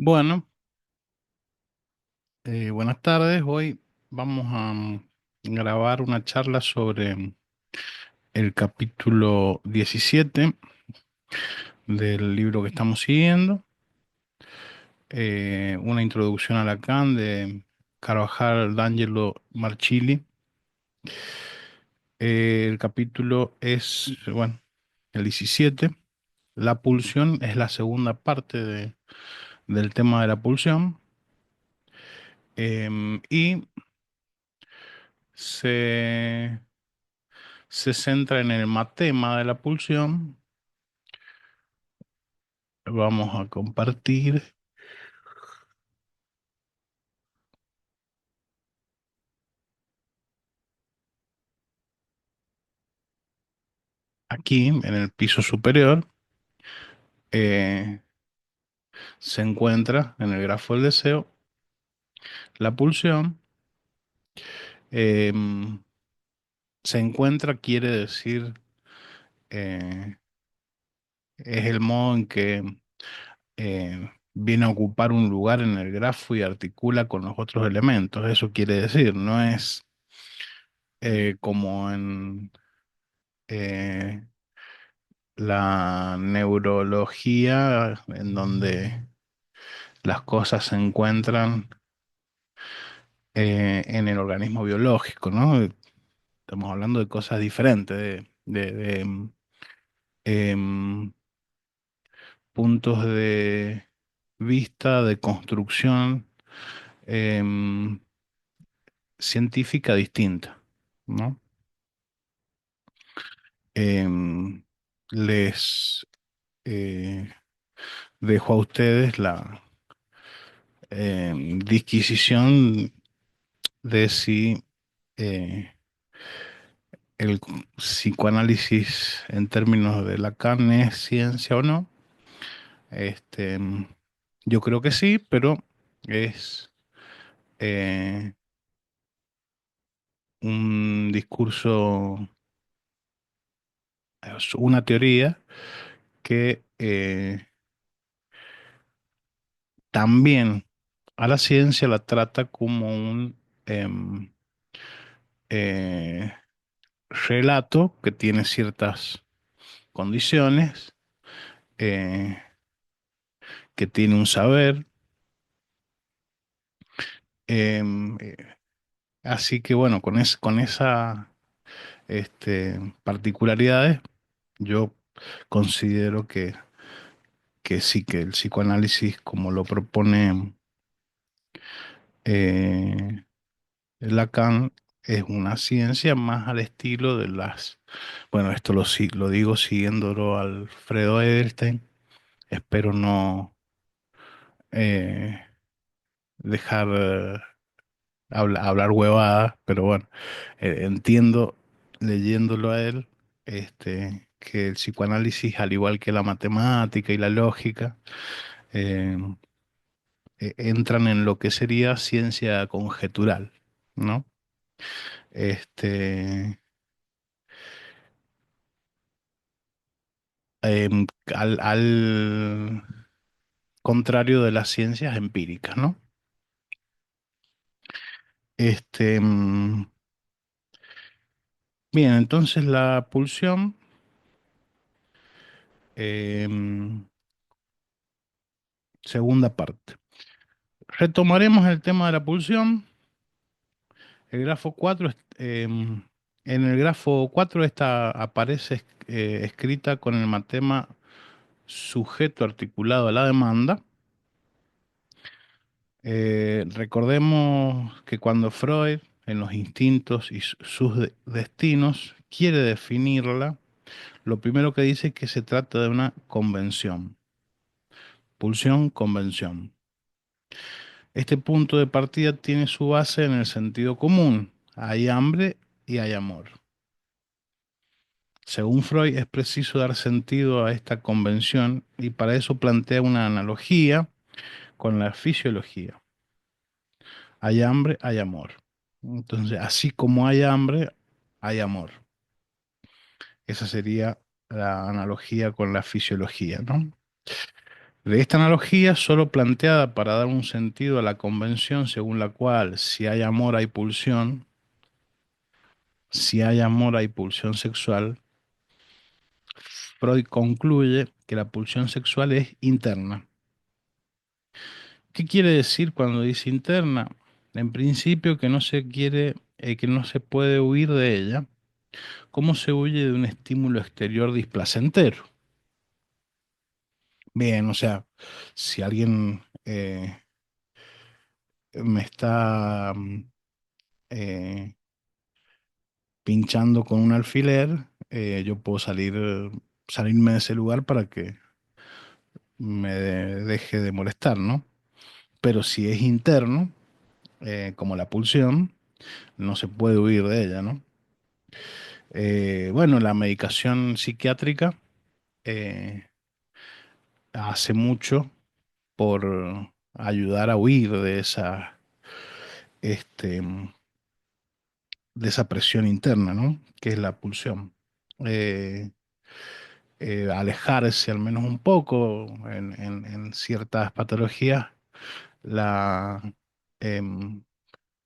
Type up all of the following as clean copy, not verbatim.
Bueno, buenas tardes. Hoy vamos a grabar una charla sobre el capítulo 17 del libro que estamos siguiendo, una introducción a Lacan de Carvajal D'Angelo Marchilli. El capítulo es, bueno, el 17. La pulsión es la segunda parte del tema de la pulsión. Y se se centra en el matema de la pulsión. Vamos a compartir aquí en el piso superior. eh, Se encuentra en el grafo del deseo la pulsión. em, Se encuentra quiere decir, eh, es el modo en que viene a ocupar un lugar en el grafo y articula con los otros elementos. Eso quiere decir, no es como en eh, la neurología, en donde las cosas se encuentran en el organismo biológico, ¿no? Estamos hablando de cosas diferentes, de em, puntos de vista, de construcción em, científica distinta, ¿no? Em, Les eh, dejo a ustedes la disquisición de si eh, el psicoanálisis en términos de Lacan es ciencia o no. Este, yo creo que sí, pero es eh, un discurso, es una teoría que también a la ciencia la trata como un em, eh, relato que tiene ciertas condiciones, eh, que tiene un saber. em, eh, Así que bueno, con esa particularidades, yo considero que sí, que el psicoanálisis, como lo propone eh, Lacan, es una ciencia más al estilo de las, bueno, esto lo digo siguiéndolo a Alfredo Edelstein. Espero no eh, dejar hablar huevadas, pero bueno, entiendo leyéndolo a él, que el psicoanálisis, al igual que la matemática y la lógica, eh, entran en lo que sería ciencia conjetural, ¿no? Este, al contrario de las ciencias empíricas, ¿no? Este, mm, Bien, entonces la pulsión, segunda parte. Retomaremos el tema de la pulsión. El grafo 4, en el grafo 4 esta aparece escrita con el matema sujeto articulado a la demanda. Recordemos que cuando Freud, en los instintos y sus destinos, quiere definirla, lo primero que dice es que se trata de una convención, pulsión, convención. Este punto de partida tiene su base en el sentido común. Hay hambre y hay amor. Según Freud, es preciso dar sentido a esta convención y para eso plantea una analogía con la fisiología. Hay hambre, hay amor. Entonces, así como hay hambre, hay amor. Esa sería la analogía con la fisiología, ¿no? De esta analogía, solo planteada para dar un sentido a la convención según la cual si hay amor hay pulsión, si hay amor hay pulsión sexual, Freud concluye que la pulsión sexual es interna. ¿Qué quiere decir cuando dice interna? En principio que no se quiere, que no se puede huir de ella. ¿Cómo se huye de un estímulo exterior displacentero? Bien, o sea, si alguien me está eh, pinchando con un alfiler, yo puedo salirme de ese lugar para que deje de molestar, ¿no? Pero si es interno, como la pulsión, no se puede huir de ella, ¿no? Bueno, la medicación psiquiátrica eh, hace mucho por ayudar a huir este, de esa presión interna, ¿no? Que es la pulsión. Eh, Alejarse al menos un poco en ciertas patologías, la, em,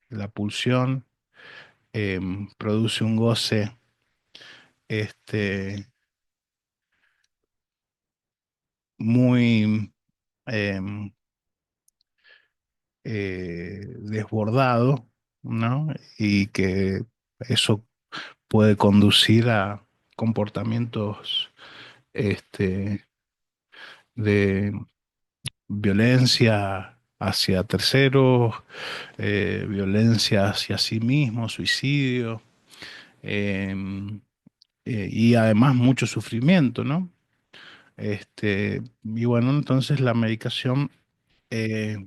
la pulsión produce un goce este, muy em, desbordado, ¿no? Y que eso puede conducir a comportamientos este, de violencia hacia terceros, violencia hacia sí mismo, suicidio, em, y además mucho sufrimiento, ¿no? Y bueno, entonces la medicación, eh,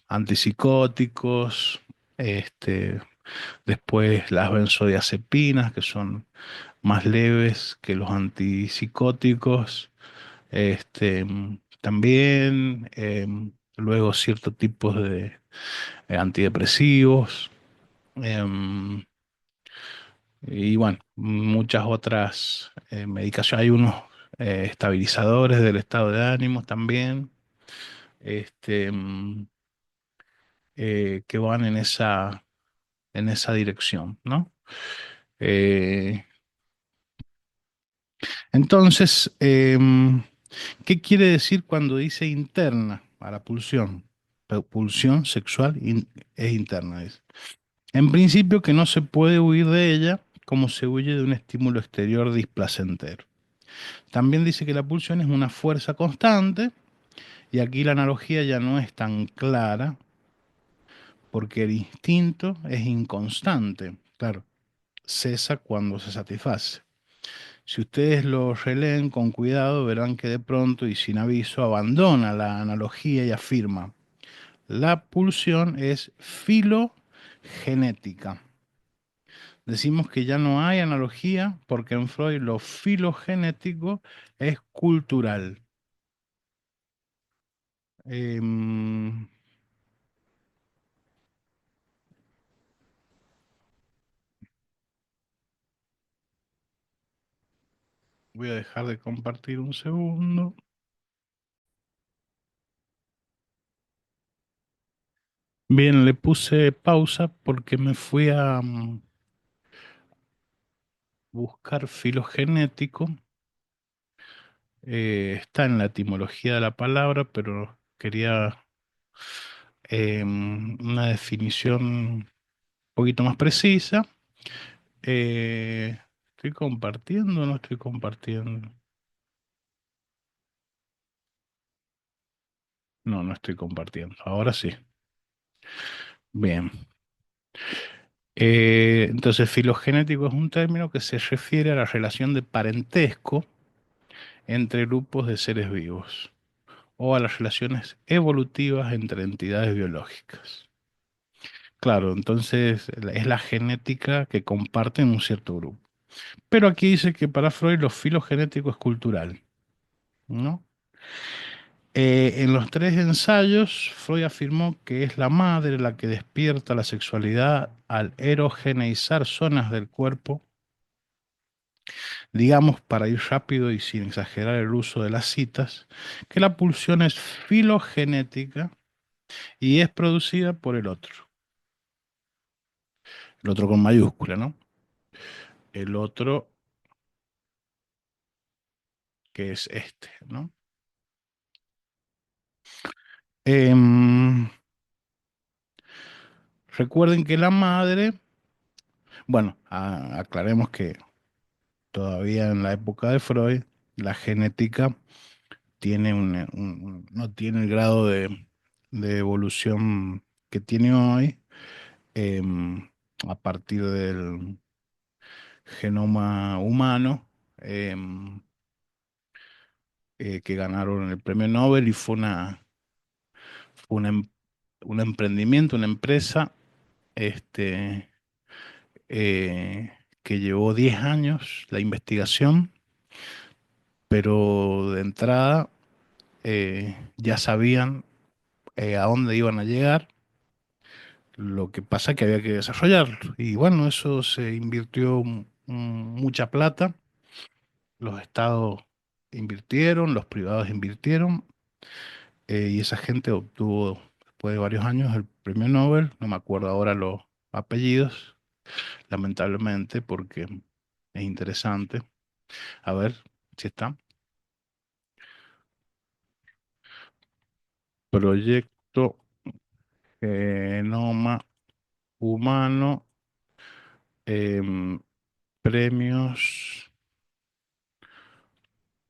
antipsicóticos, este, después las benzodiazepinas, que son más leves que los antipsicóticos, también, luego ciertos tipos de antidepresivos, em, y bueno, muchas otras medicaciones. Hay unos estabilizadores del estado de ánimo también, este, que van en esa dirección, ¿no? Eh, entonces, ¿qué quiere decir cuando dice interna a la pulsión? Pulsión sexual es interna, dice. En principio que no se puede huir de ella como se huye de un estímulo exterior displacentero. También dice que la pulsión es una fuerza constante y aquí la analogía ya no es tan clara porque el instinto es inconstante. Claro, cesa cuando se satisface. Si ustedes lo releen con cuidado, verán que de pronto y sin aviso abandona la analogía y afirma, la pulsión es filogenética. Decimos que ya no hay analogía porque en Freud lo filogenético es cultural. Em, Voy a dejar de compartir un segundo. Bien, le puse pausa porque me fui a buscar filogenético. Está en la etimología de la palabra, pero quería una definición un poquito más precisa. ¿Estoy compartiendo o no estoy compartiendo? No, no estoy compartiendo. Ahora sí. Bien. Entonces, filogenético es un término que se refiere a la relación de parentesco entre grupos de seres vivos o a las relaciones evolutivas entre entidades biológicas. Claro, entonces es la genética que comparten un cierto grupo. Pero aquí dice que para Freud lo filogenético es cultural, ¿no? En los tres ensayos, Freud afirmó que es la madre la que despierta la sexualidad al erogeneizar zonas del cuerpo Digamos, para ir rápido y sin exagerar el uso de las citas, que la pulsión es filogenética y es producida por el otro con mayúscula, ¿no? El otro que es este, ¿no? Em, recuerden que la madre, bueno, aclaremos que todavía en la época de Freud, la genética tiene no tiene el grado de evolución que tiene hoy, em, a partir del genoma humano, em, que ganaron el premio Nobel y fue un emprendimiento, una empresa, este, que llevó 10 años la investigación, pero de entrada ya sabían a dónde iban a llegar. Lo que pasa es que había que desarrollarlo. Y bueno, eso se invirtió mucha plata. Los estados invirtieron, los privados invirtieron, y esa gente obtuvo, después de varios años, el premio Nobel. No me acuerdo ahora los apellidos, lamentablemente, porque es interesante. A ver si está. Proyecto Genoma Humano, em, premios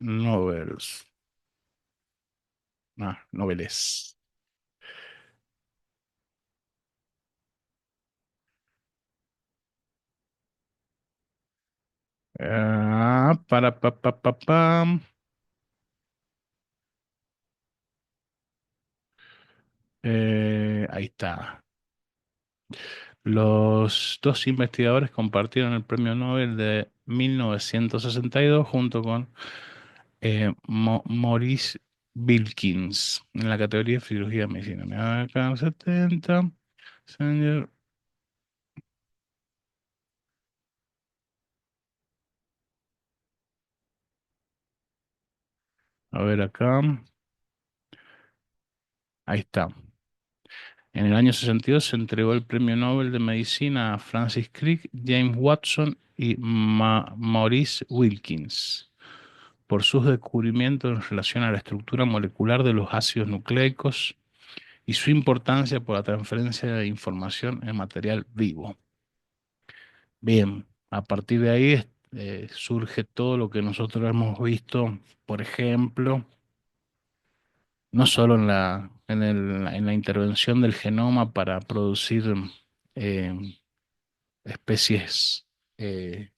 Nobel. Ah, Nobeles. Pam. Ahí está. Los dos investigadores compartieron el premio Nobel de 1962 junto con Maurice Wilkins en la categoría de Fisiología de Medicina. Mira acá, 70. Sanger, a ver acá. Ahí está. En el año 62 se entregó el premio Nobel de Medicina a Francis Crick, James Watson y Maurice Wilkins por sus descubrimientos en relación a la estructura molecular de los ácidos nucleicos y su importancia por la transferencia de información en material vivo. Bien, a partir de ahí surge todo lo que nosotros hemos visto, por ejemplo, no solo en la intervención del genoma para producir eh, especies eh,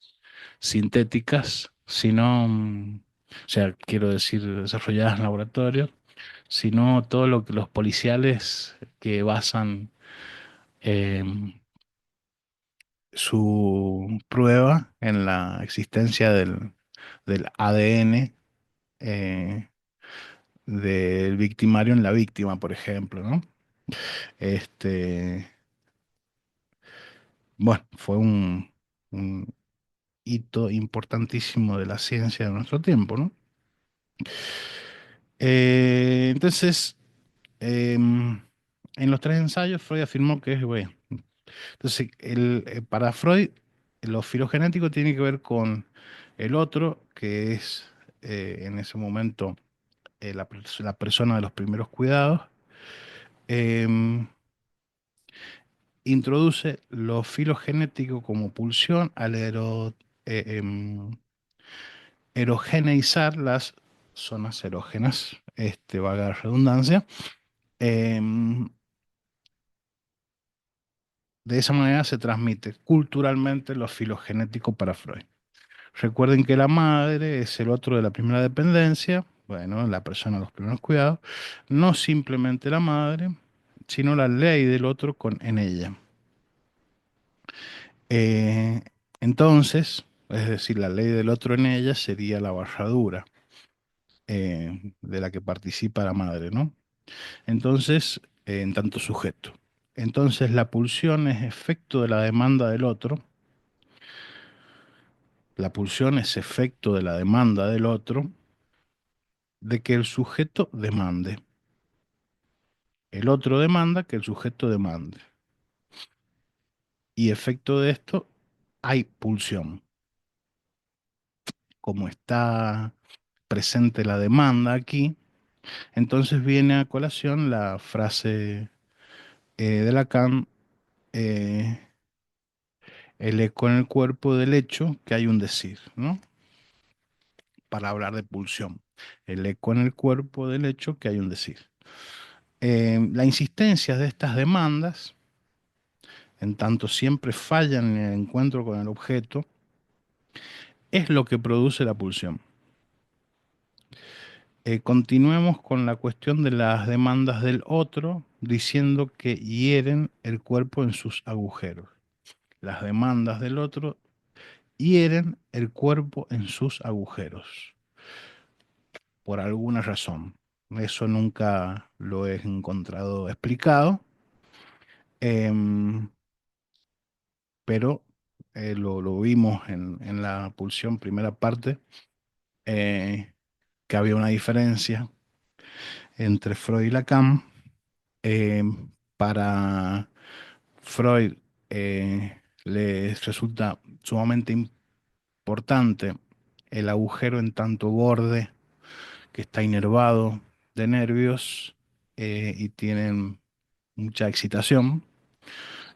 sintéticas, sino, o sea, quiero decir, desarrolladas en laboratorio, sino todo lo que los policiales que basan eh, su prueba en la existencia del ADN eh, del victimario en la víctima, por ejemplo, ¿no? Este, bueno, fue un hito importantísimo de la ciencia de nuestro tiempo, ¿no? Entonces, en los tres ensayos, Freud afirmó que es, bueno, entonces, para Freud, lo filogenético tiene que ver con el otro, que es en ese momento la persona de los primeros cuidados. em, Introduce lo filogenético como pulsión al erogeneizar las zonas erógenas, valga la redundancia. Em, de esa manera se transmite culturalmente lo filogenético para Freud. Recuerden que la madre es el otro de la primera dependencia, bueno, la persona de los primeros cuidados, no simplemente la madre, sino la ley del otro en ella. Eh, entonces, es decir, la ley del otro en ella sería la barradura de la que participa la madre, ¿no? Entonces, en tanto sujeto. Entonces, la pulsión es efecto de la demanda del otro La pulsión es efecto de la demanda del otro de que el sujeto demande. El otro demanda que el sujeto demande. Y efecto de esto hay pulsión. Como está presente la demanda aquí, entonces viene a colación la frase de Lacan, eh, el eco en el cuerpo del hecho que hay un decir, ¿no? Para hablar de pulsión. El eco en el cuerpo del hecho que hay un decir. La insistencia de estas demandas, en tanto siempre fallan en el encuentro con el objeto, es lo que produce la pulsión. Continuemos con la cuestión de las demandas del otro, diciendo que hieren el cuerpo en sus agujeros. Las demandas del otro hieren el cuerpo en sus agujeros, por alguna razón. Eso nunca lo he encontrado explicado, em, pero lo vimos en la pulsión primera parte, eh, que había una diferencia entre Freud y Lacan. Para Freud les resulta sumamente importante el agujero en tanto borde que está inervado de nervios y tienen mucha excitación.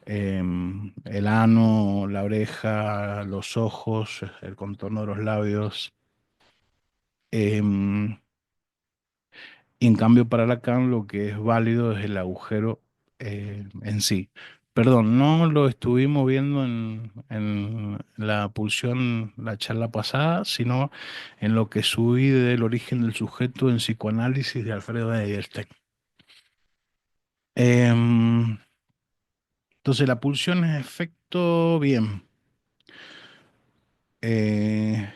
El ano, la oreja, los ojos, el contorno de los labios. em, Y en cambio para Lacan lo que es válido es el agujero en sí. Perdón, no lo estuvimos viendo en la pulsión, la charla pasada, sino en lo que subí del origen del sujeto en psicoanálisis de Alfredo Edelstein. Em, entonces la pulsión es efecto bien. Eh,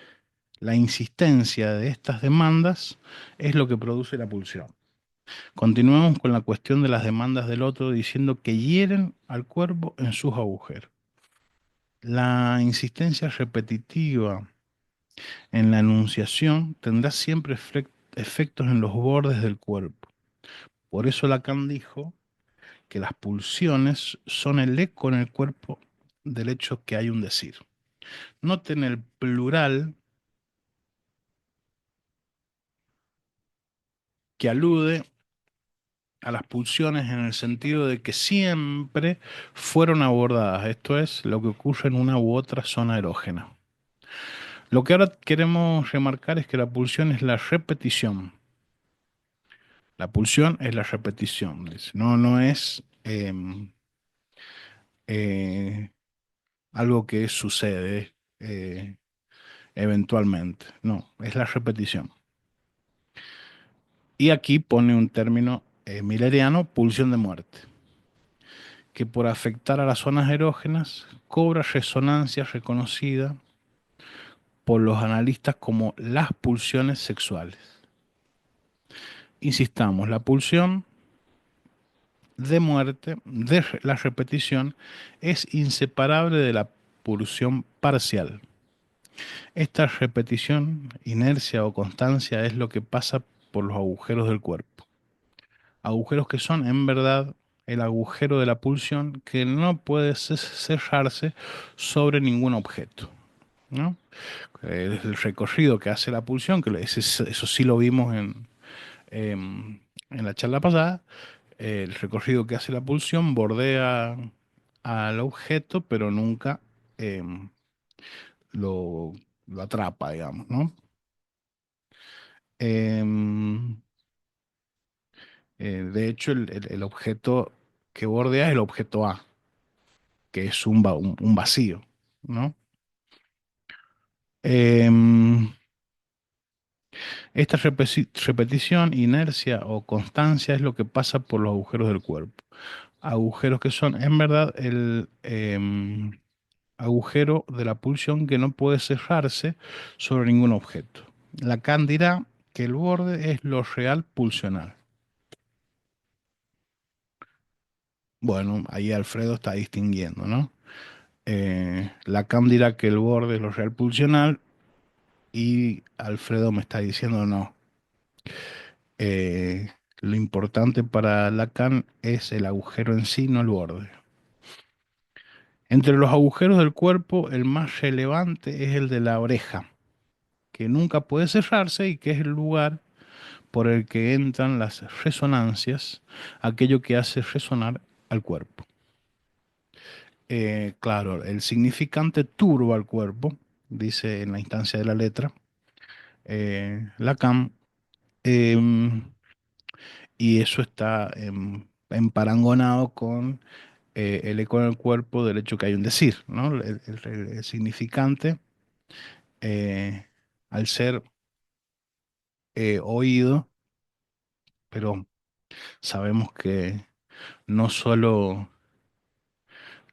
la insistencia de estas demandas es lo que produce la pulsión. Continuamos con la cuestión de las demandas del otro diciendo que hieren al cuerpo en sus agujeros. La insistencia repetitiva en la enunciación tendrá siempre efectos en los bordes del cuerpo. Por eso Lacan dijo que las pulsiones son el eco en el cuerpo del hecho que hay un decir. Noten el plural que alude a las pulsiones en el sentido de que siempre fueron abordadas, esto es, lo que ocurre en una u otra zona erógena. Lo que ahora queremos remarcar es que la pulsión es la repetición. La pulsión es la repetición, dice. No, no es eh, algo que sucede eventualmente. No, es la repetición. Y aquí pone un término milleriano, pulsión de muerte, que por afectar a las zonas erógenas cobra resonancia reconocida por los analistas como las pulsiones sexuales. Insistamos, la pulsión de muerte de la repetición es inseparable de la pulsión parcial. Esta repetición, inercia o constancia es lo que pasa por los agujeros del cuerpo. Agujeros que son en verdad el agujero de la pulsión que no puede cerrarse sobre ningún objeto, ¿no? El recorrido que hace la pulsión, que eso sí lo vimos en la charla pasada, el recorrido que hace la pulsión bordea al objeto, pero nunca em, lo, lo atrapa, digamos, ¿no? Em, de hecho, el objeto que bordea es el objeto A, que es un vacío, ¿no? Em, esta repetición, inercia o constancia es lo que pasa por los agujeros del cuerpo. Agujeros que son, en verdad, el agujero de la pulsión que no puede cerrarse sobre ningún objeto. Lacan dirá que el borde es lo real pulsional. Bueno, ahí Alfredo está distinguiendo, ¿no? Lacan dirá que el borde es lo real pulsional y Alfredo me está diciendo no. Eh, lo importante para Lacan es el agujero en sí, no el borde. Entre los agujeros del cuerpo, el más relevante es el de la oreja, que nunca puede cerrarse y que es el lugar por el que entran las resonancias, aquello que hace resonar al cuerpo. Claro, el significante turba al cuerpo, dice en la instancia de la letra, Lacan, em, y eso está emparangonado con el eco en el cuerpo del hecho que hay un decir, ¿no? El significante, eh, al ser oído, pero sabemos que no solo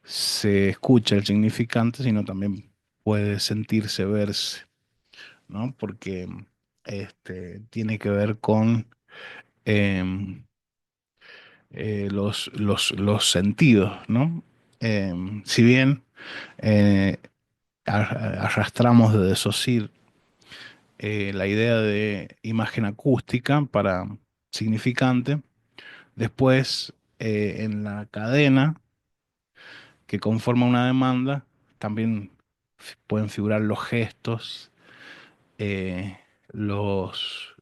se escucha el significante, sino también puede sentirse, verse, ¿no? Porque tiene que ver con em, los sentidos, ¿no? Si bien eh, arrastramos de Saussure la idea de imagen acústica para significante, después en la cadena que conforma una demanda también pueden figurar los gestos, eh, los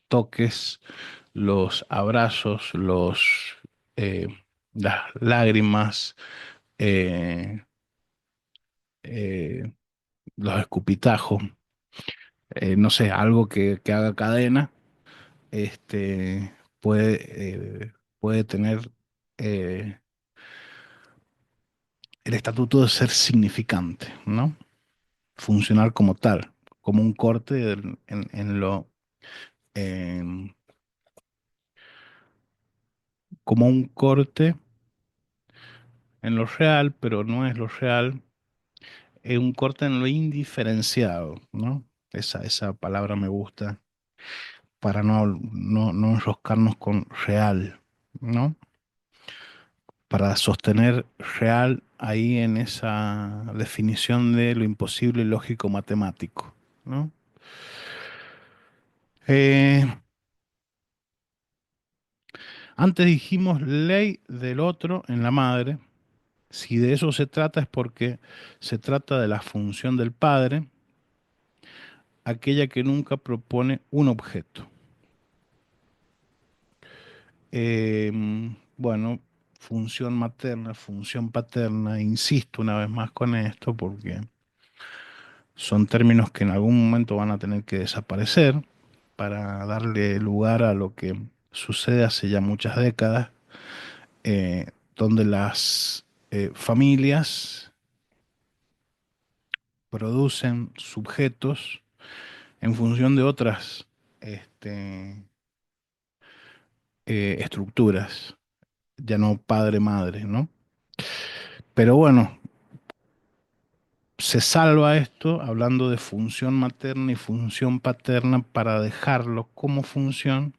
toques, los abrazos, eh, las lágrimas, eh, eh, los escupitajos, no sé, algo que haga cadena, puede tener eh, el estatuto de ser significante, ¿no? Funcionar como tal, como un corte en- como un corte en lo real, pero no es lo real, es un corte en lo indiferenciado, ¿no? Esa palabra me gusta para no enroscarnos con real, ¿no? Para sostener real ahí en esa definición de lo imposible lógico matemático, ¿no? Eh, Antes dijimos ley del otro en la madre. Si de eso se trata es porque se trata de la función del padre, aquella que nunca propone un objeto. Bueno, función materna, función paterna, insisto una vez más con esto porque son términos que en algún momento van a tener que desaparecer para darle lugar a lo que sucede hace ya muchas décadas, donde las familias producen sujetos en función de otras este, estructuras, ya no padre-madre, ¿no? Pero bueno, se salva esto hablando de función materna y función paterna para dejarlo como función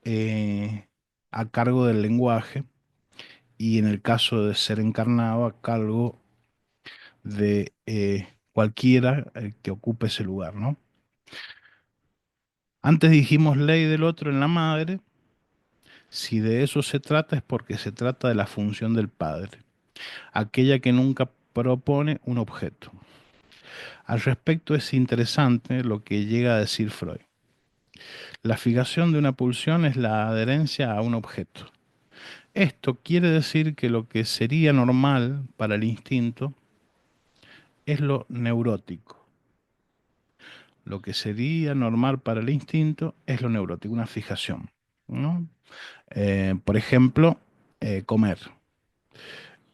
eh, a cargo del lenguaje y en el caso de ser encarnado a cargo de cualquiera que ocupe ese lugar, ¿no? Antes dijimos ley del otro en la madre. Si de eso se trata es porque se trata de la función del padre, aquella que nunca propone un objeto. Al respecto es interesante lo que llega a decir Freud. La fijación de una pulsión es la adherencia a un objeto. Esto quiere decir que lo que sería normal para el instinto es lo neurótico. Lo que sería normal para el instinto es lo neurótico, una fijación, ¿no? Por ejemplo, comer.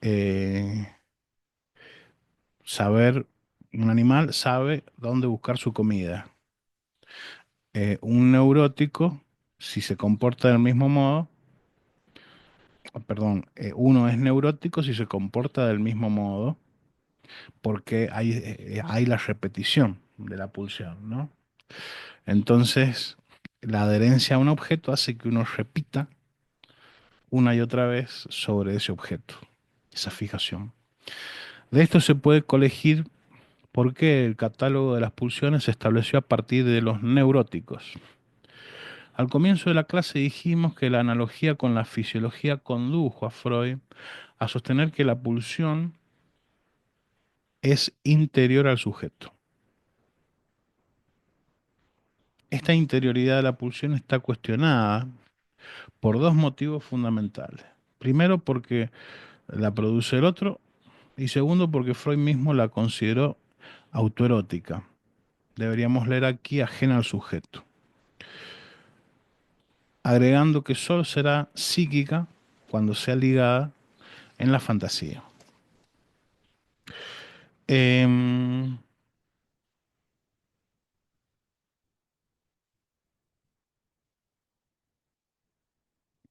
Eh, Saber, un animal sabe dónde buscar su comida. Un neurótico, si se comporta del mismo modo, perdón, uno es neurótico si se comporta del mismo modo, porque hay la repetición de la pulsión, ¿no? Entonces, la adherencia a un objeto hace que uno repita una y otra vez sobre ese objeto, esa fijación. De esto se puede colegir por qué el catálogo de las pulsiones se estableció a partir de los neuróticos. Al comienzo de la clase dijimos que la analogía con la fisiología condujo a Freud a sostener que la pulsión es interior al sujeto. Esta interioridad de la pulsión está cuestionada por dos motivos fundamentales. Primero, porque la produce el otro, y segundo, porque Freud mismo la consideró autoerótica. Deberíamos leer aquí ajena al sujeto, agregando que solo será psíquica cuando sea ligada en la fantasía. Em,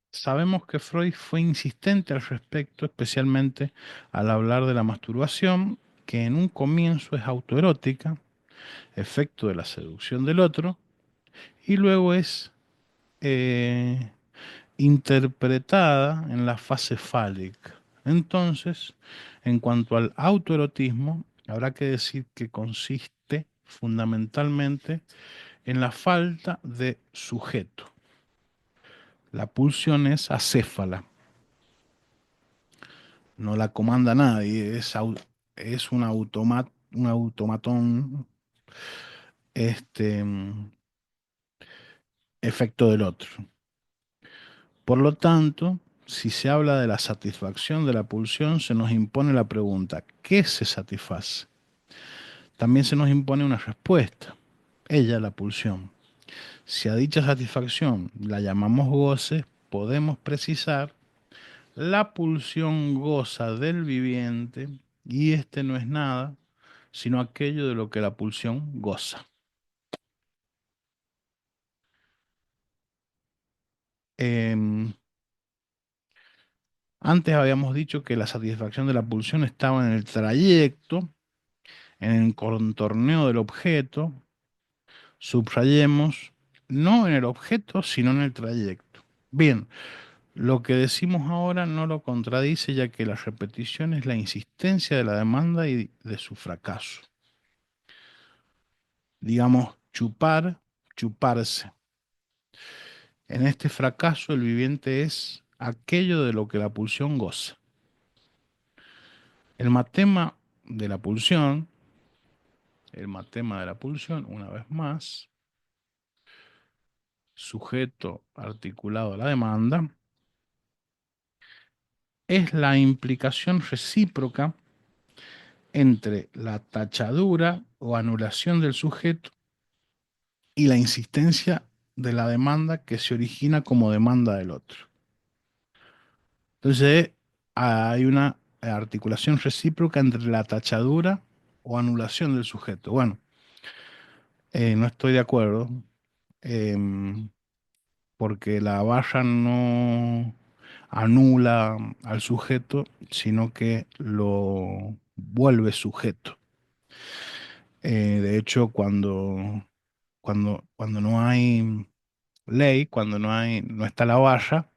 Sabemos que Freud fue insistente al respecto, especialmente al hablar de la masturbación, que en un comienzo es autoerótica, efecto de la seducción del otro, y luego es eh, interpretada en la fase fálica. Entonces, en cuanto al autoerotismo, habrá que decir que consiste fundamentalmente en la falta de sujeto. La pulsión es acéfala, no la comanda nadie, es un automatón efecto del otro. Por lo tanto, si se habla de la satisfacción de la pulsión, se nos impone la pregunta, ¿qué se satisface? También se nos impone una respuesta, ella, la pulsión. Si a dicha satisfacción la llamamos goce, podemos precisar, la pulsión goza del viviente y este no es nada, sino aquello de lo que la pulsión goza. Em, Antes habíamos dicho que la satisfacción de la pulsión estaba en el trayecto, en el contorneo del objeto, subrayemos, no en el objeto, sino en el trayecto. Bien, lo que decimos ahora no lo contradice, ya que la repetición es la insistencia de la demanda y de su fracaso. Digamos, chupar, chuparse. En este fracaso el viviente es aquello de lo que la pulsión goza. El matema de la pulsión, el matema de la pulsión, una vez más, sujeto articulado a la demanda, es la implicación recíproca entre la tachadura o anulación del sujeto y la insistencia de la demanda que se origina como demanda del otro. Entonces, hay una articulación recíproca entre la tachadura o anulación del sujeto. Bueno, no estoy de acuerdo, em, porque la barra no anula al sujeto, sino que lo vuelve sujeto. De hecho, cuando no hay ley, cuando no está la barra,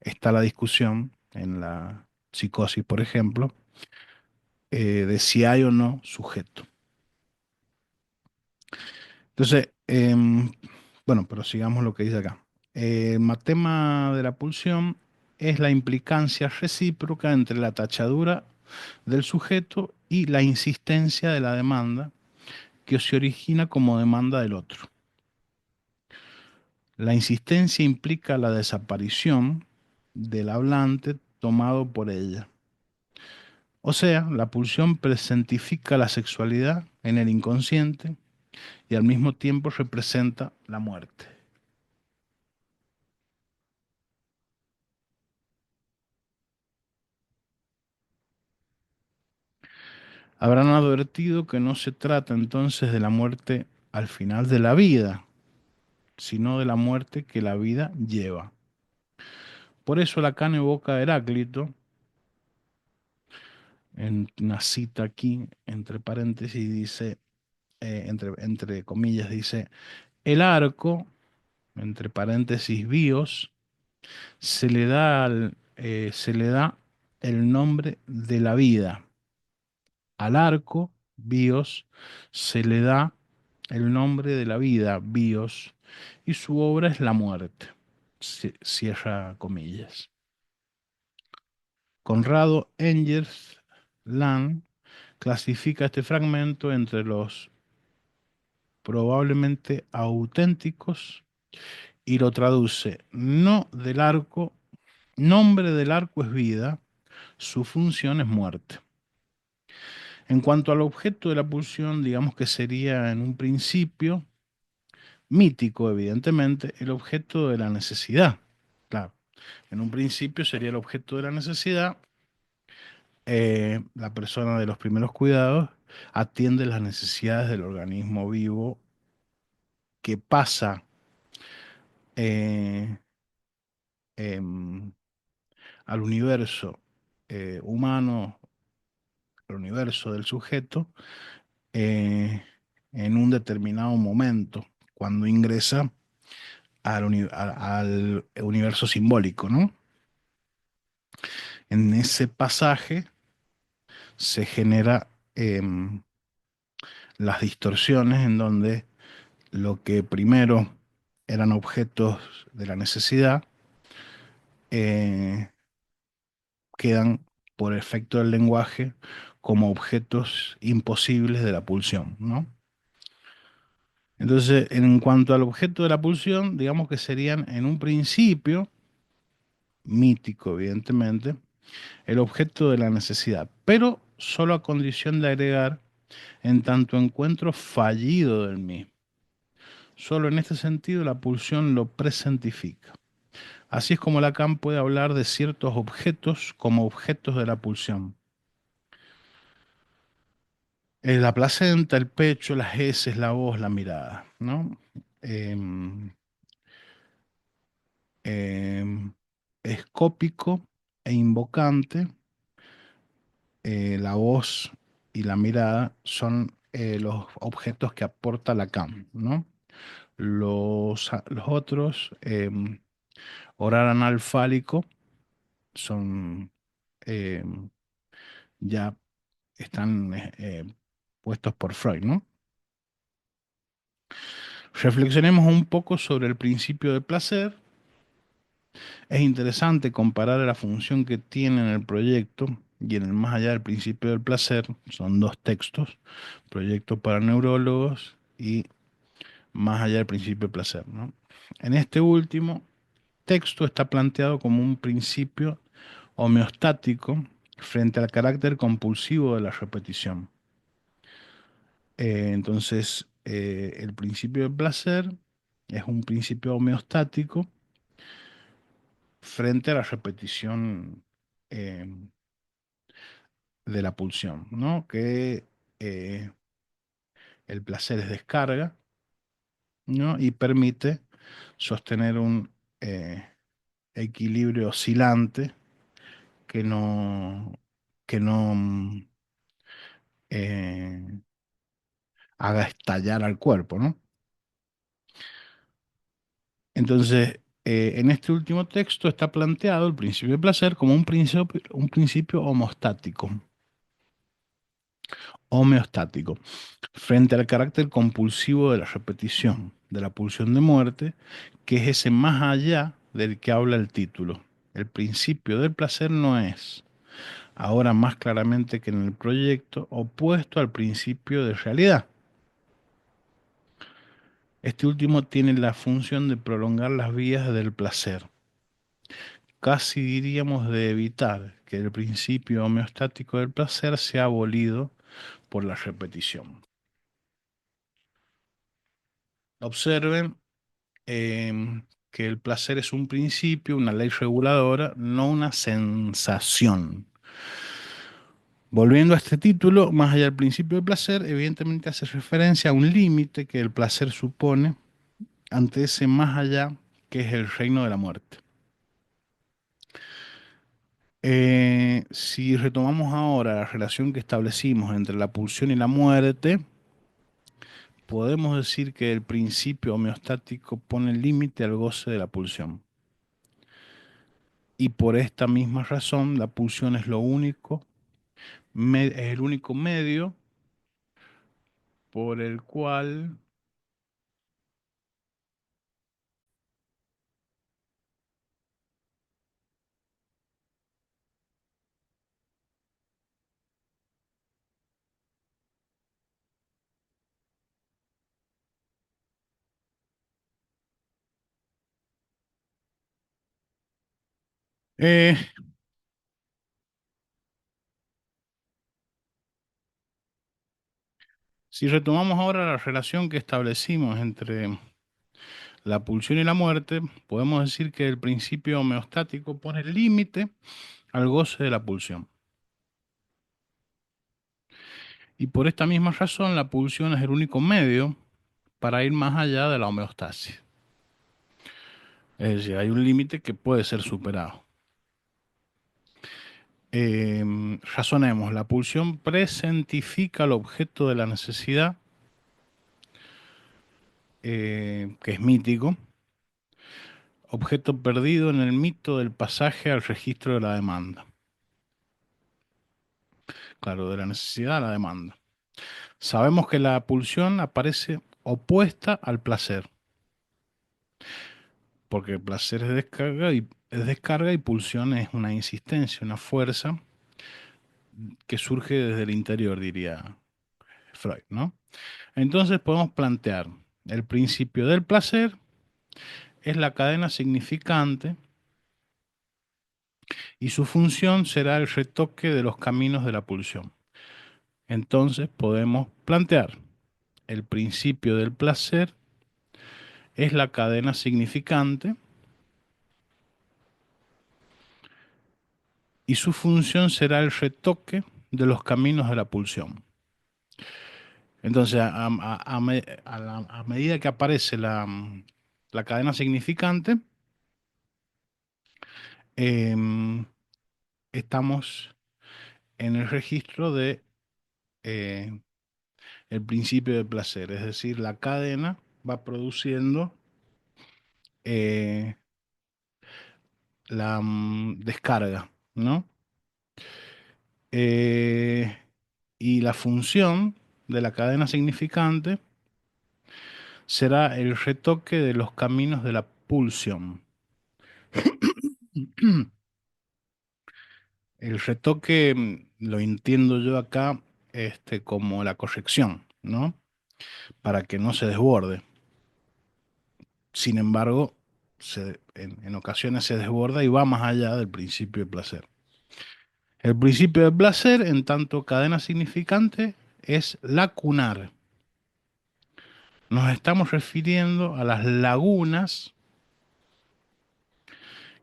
está la discusión en la psicosis, por ejemplo, de si hay o no sujeto. Entonces, bueno, pero sigamos lo que dice acá. El matema de la pulsión es la implicancia recíproca entre la tachadura del sujeto y la insistencia de la demanda que se origina como demanda del otro. La insistencia implica la desaparición del hablante tomado por ella. O sea, la pulsión presentifica la sexualidad en el inconsciente y al mismo tiempo representa la muerte. Habrán advertido que no se trata entonces de la muerte al final de la vida, sino de la muerte que la vida lleva. Por eso Lacan evoca a Heráclito, en una cita aquí, entre paréntesis, dice, entre comillas, dice, el arco, entre paréntesis, bios, se le da el nombre de la vida. Al arco, bios, se le da el nombre de la vida, bios, y su obra es la muerte. Cierra comillas. Conrado Engels Land clasifica este fragmento entre los probablemente auténticos y lo traduce: no del arco, nombre del arco es vida, su función es muerte. En cuanto al objeto de la pulsión, digamos que sería en un principio mítico, evidentemente, el objeto de la necesidad. Claro, en un principio sería el objeto de la necesidad. La persona de los primeros cuidados atiende las necesidades del organismo vivo que pasa eh, em, al universo humano, al universo del sujeto, eh, en un determinado momento, cuando ingresa al universo simbólico, ¿no? En ese pasaje se genera las distorsiones en donde lo que primero eran objetos de la necesidad eh, quedan por efecto del lenguaje como objetos imposibles de la pulsión, ¿no? Entonces, en cuanto al objeto de la pulsión, digamos que serían en un principio, mítico evidentemente, el objeto de la necesidad, pero solo a condición de agregar en tanto encuentro fallido del mismo. Solo en este sentido la pulsión lo presentifica. Así es como Lacan puede hablar de ciertos objetos como objetos de la pulsión. La placenta, el pecho, las heces, la voz, la mirada, ¿no? Em, em, Escópico e invocante, la voz y la mirada son los objetos que aporta Lacan, ¿no? Los otros, oral anal fálico, son em, ya están puestos por Freud, ¿no? Reflexionemos un poco sobre el principio de placer. Es interesante comparar la función que tiene en el proyecto y en el más allá del principio del placer. Son dos textos, proyecto para neurólogos y más allá del principio del placer, ¿no? En este último texto está planteado como un principio homeostático frente al carácter compulsivo de la repetición. El principio del placer es un principio homeostático frente a la repetición eh, de la pulsión, ¿no? Que eh, el placer es descarga, ¿no? Y permite sostener un eh, equilibrio oscilante que no, que no eh, haga estallar al cuerpo, ¿no? Entonces, en este último texto está planteado el principio de placer como un principio homeostático, frente al carácter compulsivo de la repetición, de la pulsión de muerte, que es ese más allá del que habla el título. El principio del placer no es, ahora más claramente que en el proyecto, opuesto al principio de realidad. Este último tiene la función de prolongar las vías del placer. Casi diríamos de evitar que el principio homeostático del placer sea abolido por la repetición. Observen que el placer es un principio, una ley reguladora, no una sensación. Volviendo a este título, más allá del principio del placer, evidentemente hace referencia a un límite que el placer supone ante ese más allá que es el reino de la muerte. Si retomamos ahora la relación que establecimos entre la pulsión y la muerte, podemos decir que el principio homeostático pone límite al goce de la pulsión. Y por esta misma razón, la pulsión es lo único, es el único medio por el cual eh, si retomamos ahora la relación que establecimos entre la pulsión y la muerte, podemos decir que el principio homeostático pone límite al goce de la pulsión. Y por esta misma razón, la pulsión es el único medio para ir más allá de la homeostasis. Es decir, hay un límite que puede ser superado. Razonemos, la pulsión presentifica el objeto de la necesidad, que es mítico, objeto perdido en el mito del pasaje al registro de la demanda. Claro, de la necesidad a la demanda. Sabemos que la pulsión aparece opuesta al placer, porque el placer es descarga y pulsión es una insistencia, una fuerza que surge desde el interior, diría Freud, ¿no? Entonces podemos plantear el principio del placer es la cadena significante y su función será el retoque de los caminos de la pulsión. Entonces podemos plantear el principio del placer es la cadena significante y su función será el retoque de los caminos de la pulsión. Entonces, a medida que aparece la cadena significante, em, estamos en el registro de eh, el principio del placer, es decir, la cadena va produciendo eh, la descarga, ¿no? Eh, y la función de la cadena significante será el retoque de los caminos de la pulsión. El retoque lo entiendo yo acá como la corrección, ¿no? Para que no se desborde. Sin embargo, en ocasiones se desborda y va más allá del principio de placer. El principio de placer, en tanto cadena significante, es lacunar. Nos estamos refiriendo a las lagunas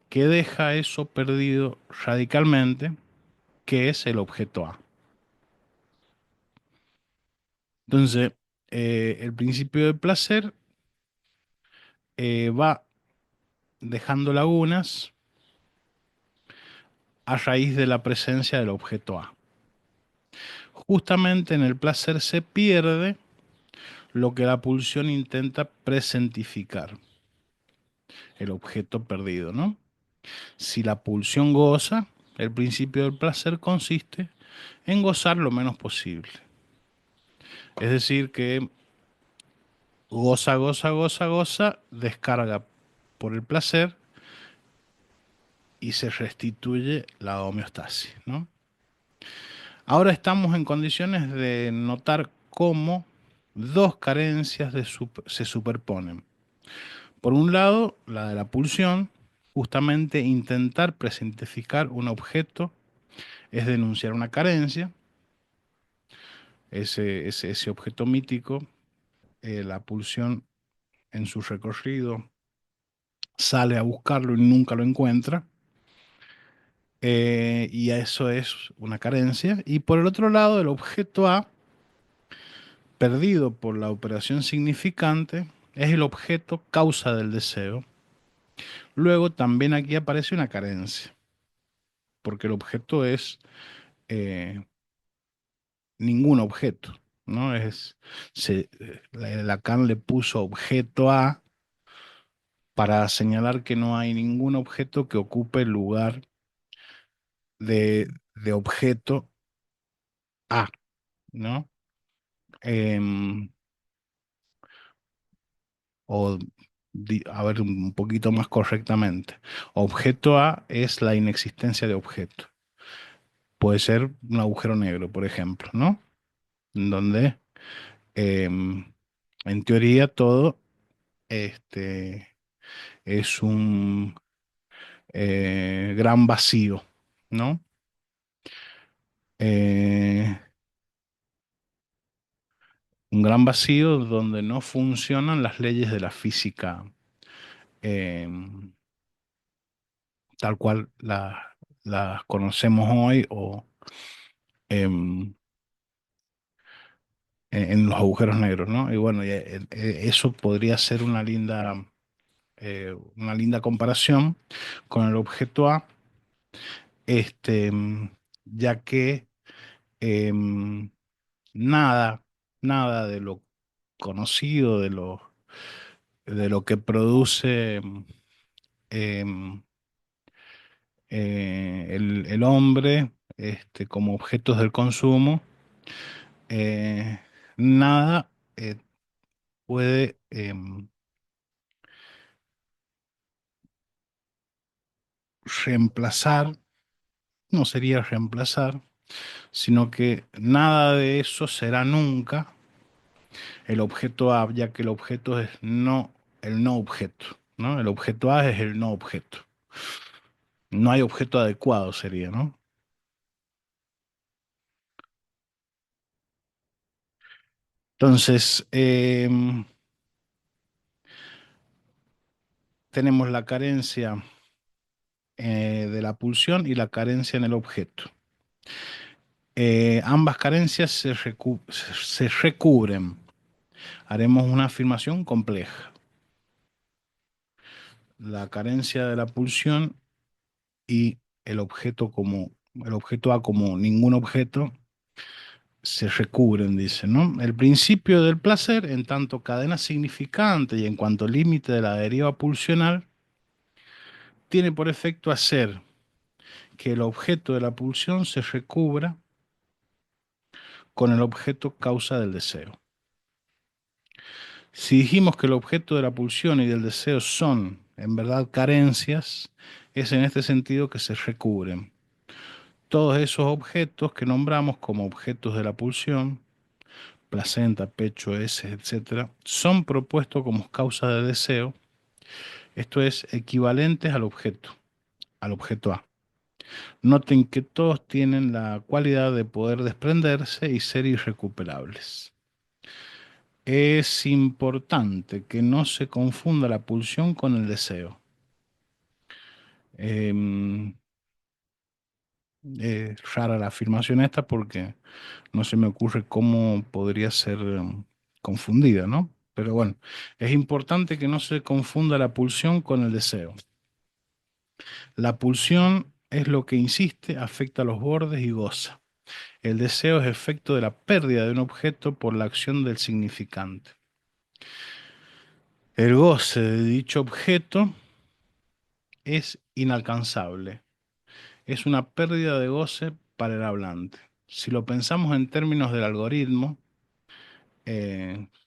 que deja eso perdido radicalmente, que es el objeto A. Entonces, el principio de placer va dejando lagunas a raíz de la presencia del objeto A. Justamente en el placer se pierde lo que la pulsión intenta presentificar, el objeto perdido, ¿no? Si la pulsión goza, el principio del placer consiste en gozar lo menos posible. Es decir, que goza, goza, goza, goza, descarga por el placer y se restituye la homeostasis, ¿no? Ahora estamos en condiciones de notar cómo dos carencias se superponen. Por un lado, la de la pulsión, justamente intentar presentificar un objeto es denunciar una carencia, ese objeto mítico, la pulsión en su recorrido sale a buscarlo y nunca lo encuentra, y eso es una carencia. Y por el otro lado, el objeto A, perdido por la operación significante, es el objeto causa del deseo. Luego también aquí aparece una carencia, porque el objeto es eh, ningún objeto, ¿no? Lacan le puso objeto A para señalar que no hay ningún objeto que ocupe el lugar de objeto A, ¿no? Em, o, a ver, un poquito más correctamente. Objeto A es la inexistencia de objeto. Puede ser un agujero negro, por ejemplo, ¿no? En donde, em, en teoría, todo este, es un gran vacío, ¿no? Eh, un gran vacío donde no funcionan las leyes de la física em, tal cual las conocemos hoy o em, en los agujeros negros, ¿no? Y bueno, eso podría ser una linda comparación con el objeto A, este, ya que em, nada, nada de lo conocido, de lo que produce em, el hombre como objetos del consumo, eh, nada puede reemplazar, no sería reemplazar, sino que nada de eso será nunca el objeto A, ya que el objeto es el no objeto, ¿no? El objeto A es el no objeto. No hay objeto adecuado, sería, ¿no? Entonces, tenemos la carencia de la pulsión y la carencia en el objeto. Ambas carencias se recubren. Haremos una afirmación compleja. La carencia de la pulsión y el objeto A como ningún objeto se recubren, dice, ¿no? El principio del placer, en tanto cadena significante y en cuanto límite de la deriva pulsional, tiene por efecto hacer que el objeto de la pulsión se recubra con el objeto causa del deseo. Si dijimos que el objeto de la pulsión y del deseo son, en verdad, carencias, es en este sentido que se recubren. Todos esos objetos que nombramos como objetos de la pulsión, placenta, pecho, heces, etcétera, son propuestos como causa de deseo, esto es, equivalentes al objeto A. Noten que todos tienen la cualidad de poder desprenderse y ser irrecuperables. Es importante que no se confunda la pulsión con el deseo. Em, es rara la afirmación esta porque no se me ocurre cómo podría ser confundida, ¿no? Pero bueno, es importante que no se confunda la pulsión con el deseo. La pulsión es lo que insiste, afecta a los bordes y goza. El deseo es efecto de la pérdida de un objeto por la acción del significante. El goce de dicho objeto es inalcanzable. Es una pérdida de goce para el hablante. Si lo pensamos en términos del algoritmo,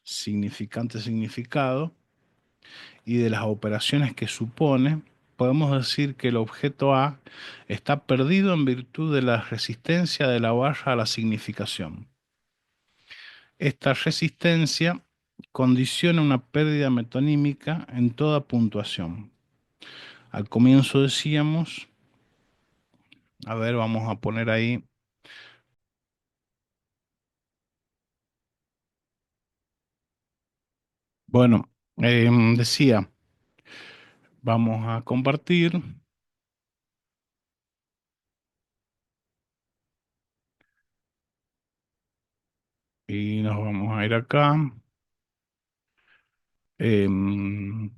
significante-significado, y de las operaciones que supone, podemos decir que el objeto A está perdido en virtud de la resistencia de la barra a la significación. Esta resistencia condiciona una pérdida metonímica en toda puntuación. Al comienzo decíamos, a ver, vamos a poner ahí, bueno, decía, vamos a compartir y nos vamos a ir acá. Em,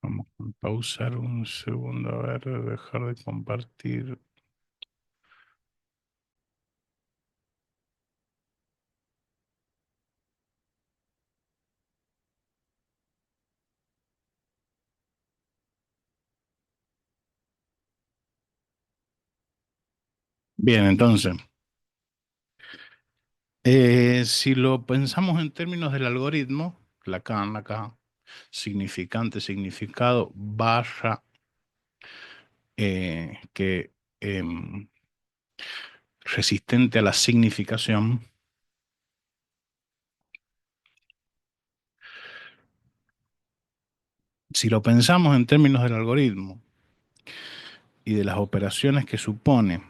Vamos a pausar un segundo, a ver, dejar de compartir. Bien, entonces, si lo pensamos en términos del algoritmo, Lacan acá, significante, significado, barra, que resistente a la significación. Si lo pensamos en términos del algoritmo y de las operaciones que supone,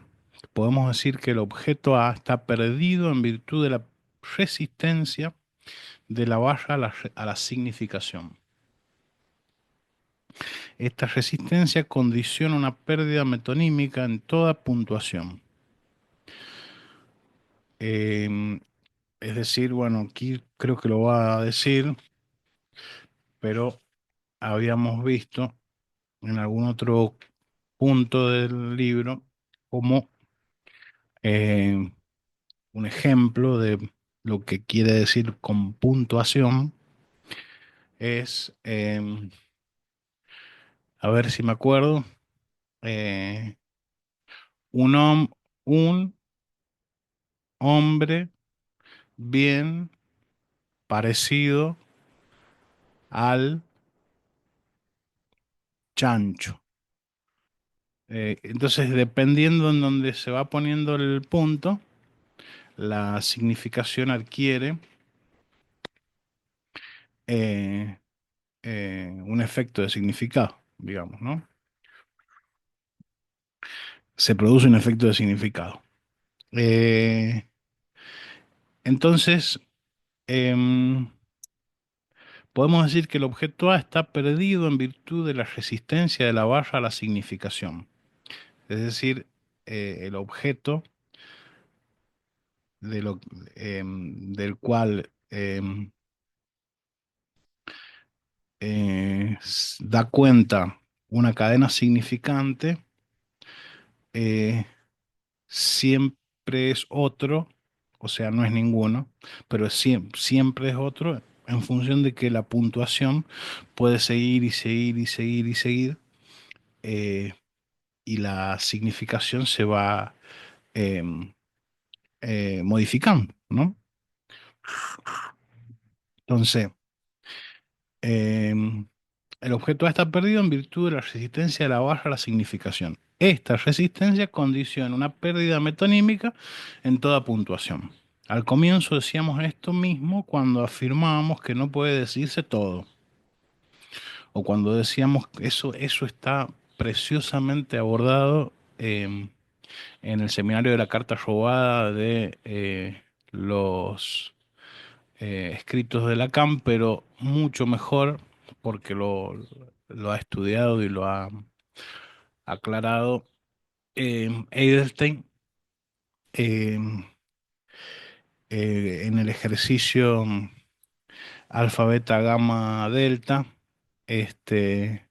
podemos decir que el objeto A está perdido en virtud de la resistencia de la barra a la significación. Esta resistencia condiciona una pérdida metonímica en toda puntuación. Eh, es decir, bueno, aquí creo que lo va a decir, pero habíamos visto en algún otro punto del libro como eh, un ejemplo de lo que quiere decir con puntuación es, a ver si me acuerdo, eh, un, un hombre bien parecido al chancho. Entonces, dependiendo en donde se va poniendo el punto, la significación adquiere eh, un efecto de significado, digamos, ¿no? Se produce un efecto de significado. Eh, entonces, em, podemos decir que el objeto A está perdido en virtud de la resistencia de la barra a la significación. Es decir, el objeto de del cual da cuenta una cadena significante, eh, siempre es otro, o sea, no es ninguno, pero siempre es otro en función de que la puntuación puede seguir y seguir y seguir y seguir, eh, y la significación se va em, modificando, ¿no? Entonces, em, el objeto A está perdido en virtud de la resistencia de la barra a la significación. Esta resistencia condiciona una pérdida metonímica en toda puntuación. Al comienzo decíamos esto mismo cuando afirmábamos que no puede decirse todo, o cuando decíamos que eso está preciosamente abordado en el seminario de la carta robada de los escritos de Lacan, pero mucho mejor porque lo ha estudiado y lo ha aclarado Edelstein eh, en el ejercicio alfa, beta, gamma, delta, este,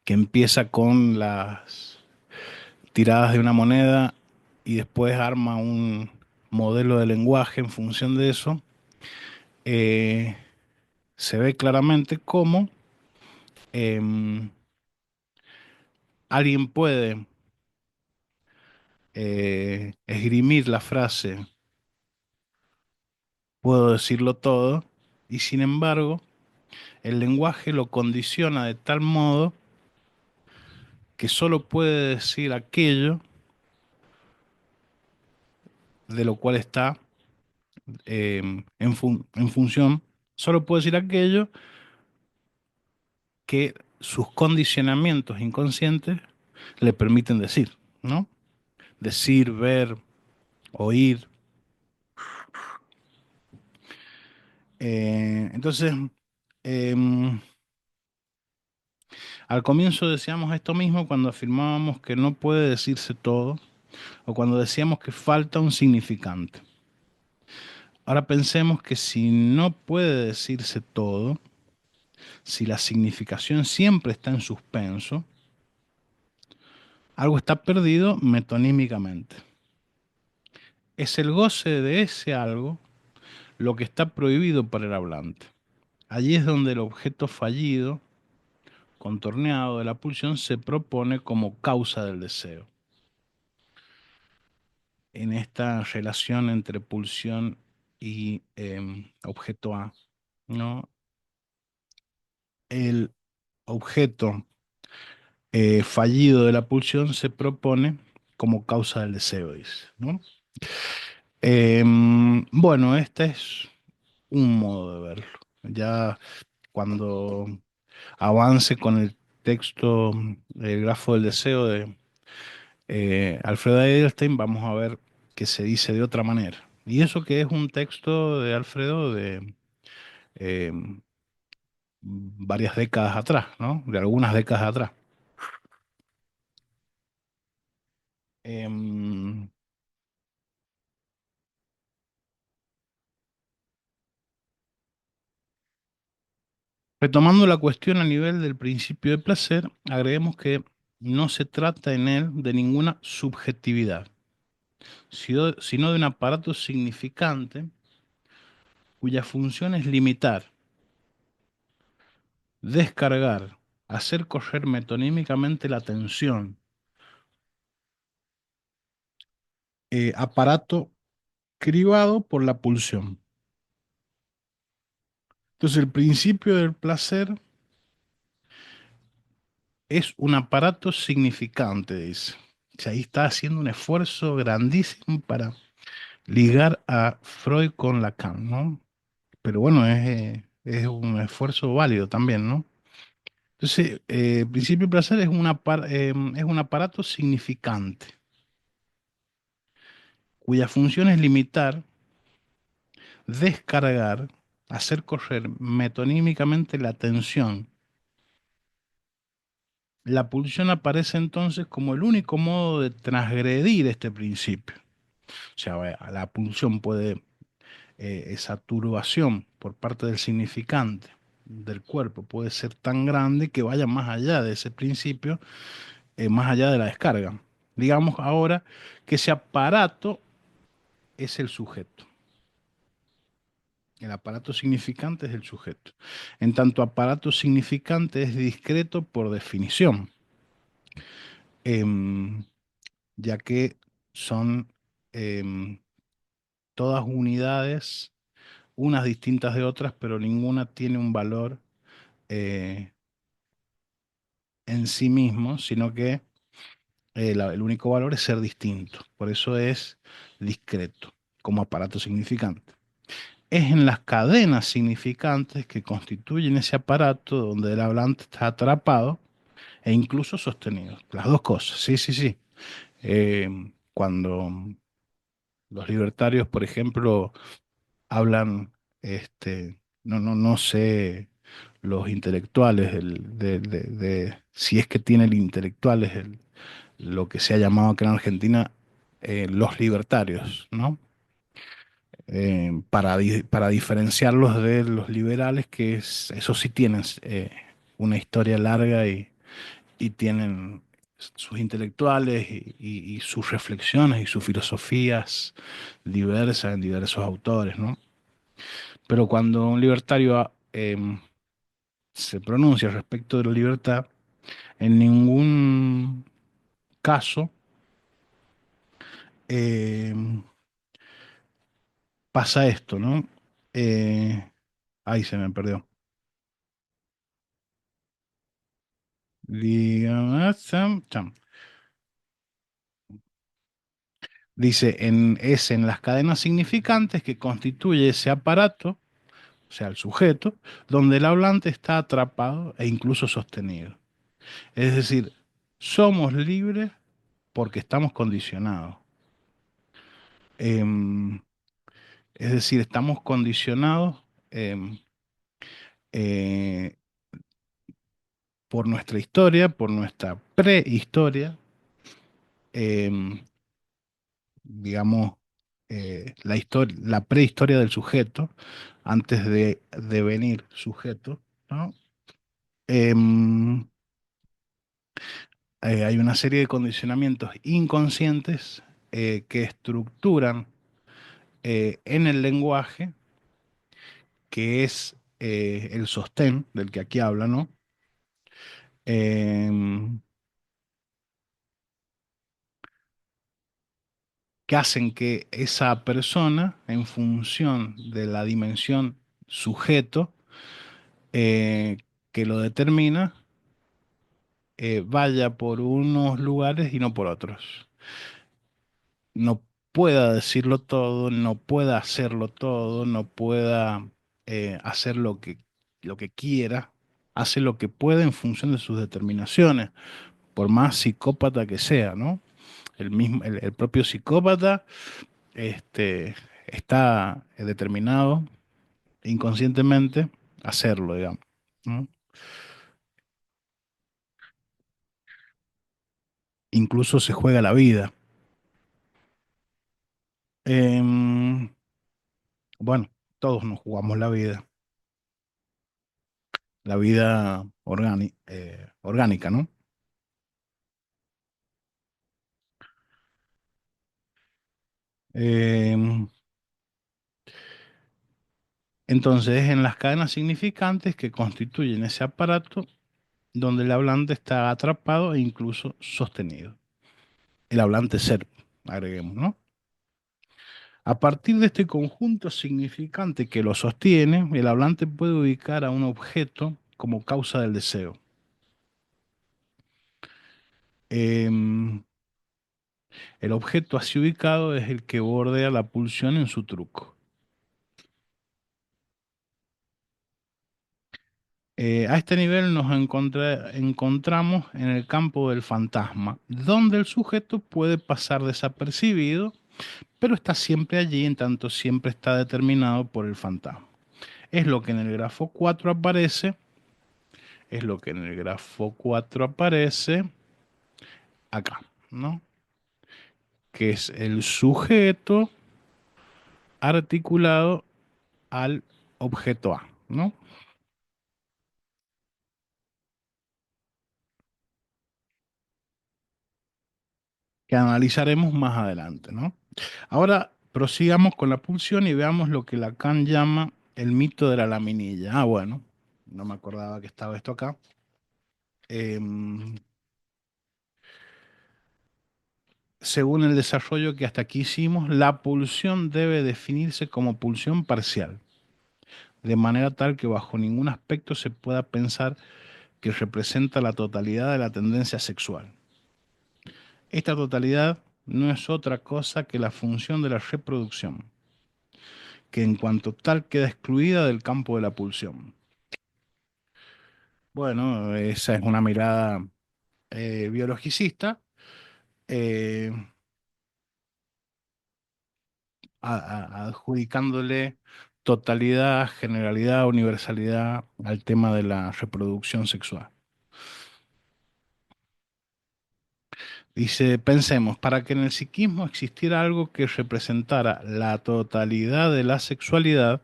que empieza con las tiradas de una moneda y después arma un modelo de lenguaje en función de eso. eh, Se ve claramente cómo em, alguien puede esgrimir la frase, puedo decirlo todo, y sin embargo, el lenguaje lo condiciona de tal modo que solo puede decir aquello de lo cual está en función, solo puede decir aquello que sus condicionamientos inconscientes le permiten decir, ¿no? Decir, ver, oír. Entonces, em, al comienzo decíamos esto mismo cuando afirmábamos que no puede decirse todo o cuando decíamos que falta un significante. Ahora pensemos que si no puede decirse todo, si la significación siempre está en suspenso, algo está perdido metonímicamente. Es el goce de ese algo lo que está prohibido para el hablante. Allí es donde el objeto fallido, contorneado de la pulsión, se propone como causa del deseo. en esta relación entre pulsión y objeto A, ¿no? El objeto fallido de la pulsión se propone como causa del deseo, dice, ¿no? Bueno, este es un modo de verlo. Ya cuando avance con el texto, el grafo del deseo de Alfredo Edelstein, vamos a ver que se dice de otra manera. Y eso que es un texto de Alfredo de eh, varias décadas atrás, ¿no? De algunas décadas atrás. Em, Retomando la cuestión a nivel del principio de placer, agreguemos que no se trata en él de ninguna subjetividad, sino de un aparato significante cuya función es limitar, descargar, hacer correr metonímicamente la tensión, aparato cribado por la pulsión. Entonces el principio del placer es un aparato significante, dice. O sea, ahí está haciendo un esfuerzo grandísimo para ligar a Freud con Lacan, ¿no? Pero bueno, es un esfuerzo válido también, ¿no? Entonces, principio y placer es un aparato significante, cuya función es limitar, descargar, hacer correr metonímicamente la tensión. La pulsión aparece entonces como el único modo de transgredir este principio. O sea, la pulsión puede, esa turbación por parte del significante del cuerpo puede ser tan grande que vaya más allá de ese principio, más allá de la descarga. Digamos ahora que ese aparato es el sujeto. El aparato significante es el sujeto. En tanto, aparato significante es discreto por definición, em, ya que son em, todas unidades, unas distintas de otras, pero ninguna tiene un valor eh, en sí mismo, sino que el único valor es ser distinto. Por eso es discreto como aparato significante. Es en las cadenas significantes que constituyen ese aparato donde el hablante está atrapado e incluso sostenido. Las dos cosas, sí, sí, sí. Cuando los libertarios, por ejemplo, hablan, no sé, los intelectuales, si es que tiene el intelectual, lo que se ha llamado acá en Argentina los libertarios, ¿no? Para diferenciarlos de los liberales, esos sí tienen una historia larga y tienen sus intelectuales y sus reflexiones y sus filosofías diversas en diversos autores, ¿no? Pero cuando un libertario se pronuncia respecto de la libertad, en ningún caso em, pasa esto, ¿no? Eh, Ahí se me perdió. Dice, es en las cadenas significantes que constituye ese aparato, o sea, el sujeto, donde el hablante está atrapado e incluso sostenido. Es decir, somos libres porque estamos condicionados. Em, es decir, estamos condicionados eh, por nuestra historia, por nuestra prehistoria, em, digamos, la prehistoria del sujeto, antes de devenir sujeto, ¿no? Em, Hay una serie de condicionamientos inconscientes que estructuran en el lenguaje, que es el sostén del que aquí habla, ¿no? Eh, que hacen que esa persona, en función de la dimensión sujeto eh, que lo determina, vaya por unos lugares y no por otros. No pueda decirlo todo, no pueda hacerlo todo, no pueda hacer lo que quiera, hace lo que puede en función de sus determinaciones, por más psicópata que sea, ¿no? El propio psicópata está determinado inconscientemente a hacerlo, digamos, ¿no? Incluso se juega la vida. Em, bueno, todos nos jugamos la vida orgánica, ¿no? Em, entonces, en las cadenas significantes que constituyen ese aparato donde el hablante está atrapado e incluso sostenido. El hablante ser, agreguemos, ¿no? A partir de este conjunto significante que lo sostiene, el hablante puede ubicar a un objeto como causa del deseo. Em, el objeto así ubicado es el que bordea la pulsión en su truco. A este nivel nos encontramos en el campo del fantasma, donde el sujeto puede pasar desapercibido, pero está siempre allí en tanto siempre está determinado por el fantasma. Es lo que en el grafo 4 aparece, es lo que en el grafo 4 aparece acá, ¿no? Que es el sujeto articulado al objeto A, ¿no? Que analizaremos más adelante, ¿no? Ahora prosigamos con la pulsión y veamos lo que Lacan llama el mito de la laminilla. Ah, bueno, no me acordaba que estaba esto acá. Em, según el desarrollo que hasta aquí hicimos, la pulsión debe definirse como pulsión parcial, de manera tal que bajo ningún aspecto se pueda pensar que representa la totalidad de la tendencia sexual. Esta totalidad no es otra cosa que la función de la reproducción, que en cuanto tal queda excluida del campo de la pulsión. Bueno, esa es una mirada biologicista, eh, adjudicándole totalidad, generalidad, universalidad al tema de la reproducción sexual. Dice, pensemos, para que en el psiquismo existiera algo que representara la totalidad de la sexualidad,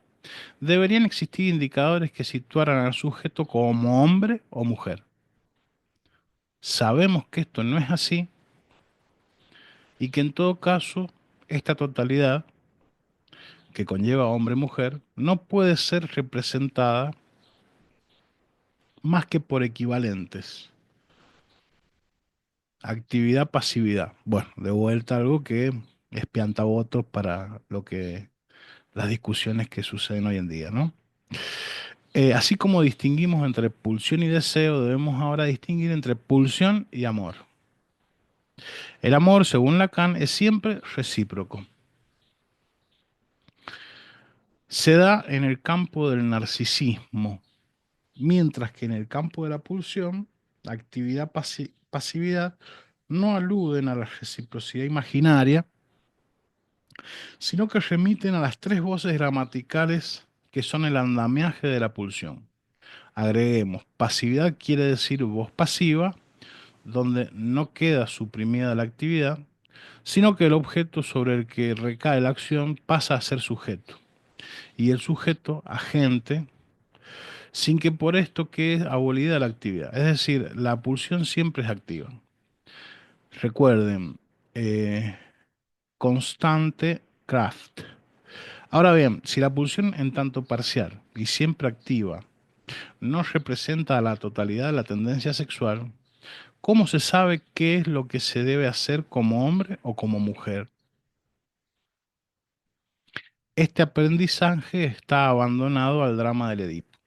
deberían existir indicadores que situaran al sujeto como hombre o mujer. Sabemos que esto no es así y que en todo caso esta totalidad que conlleva hombre-mujer no puede ser representada más que por equivalentes. Actividad-pasividad. Bueno, de vuelta algo que es piantavotos para lo que las discusiones que suceden hoy en día, ¿no? Así como distinguimos entre pulsión y deseo, debemos ahora distinguir entre pulsión y amor. El amor, según Lacan, es siempre recíproco. Se da en el campo del narcisismo, mientras que en el campo de la pulsión, la actividad-pasividad no aluden a la reciprocidad imaginaria, sino que remiten a las tres voces gramaticales que son el andamiaje de la pulsión. Agreguemos, pasividad quiere decir voz pasiva, donde no queda suprimida la actividad, sino que el objeto sobre el que recae la acción pasa a ser sujeto, y el sujeto agente, sin que por esto quede abolida la actividad. Es decir, la pulsión siempre es activa. Recuerden, eh, constante Kraft. Ahora bien, si la pulsión en tanto parcial y siempre activa no representa a la totalidad de la tendencia sexual, ¿cómo se sabe qué es lo que se debe hacer como hombre o como mujer? Este aprendizaje está abandonado al drama del Edipo.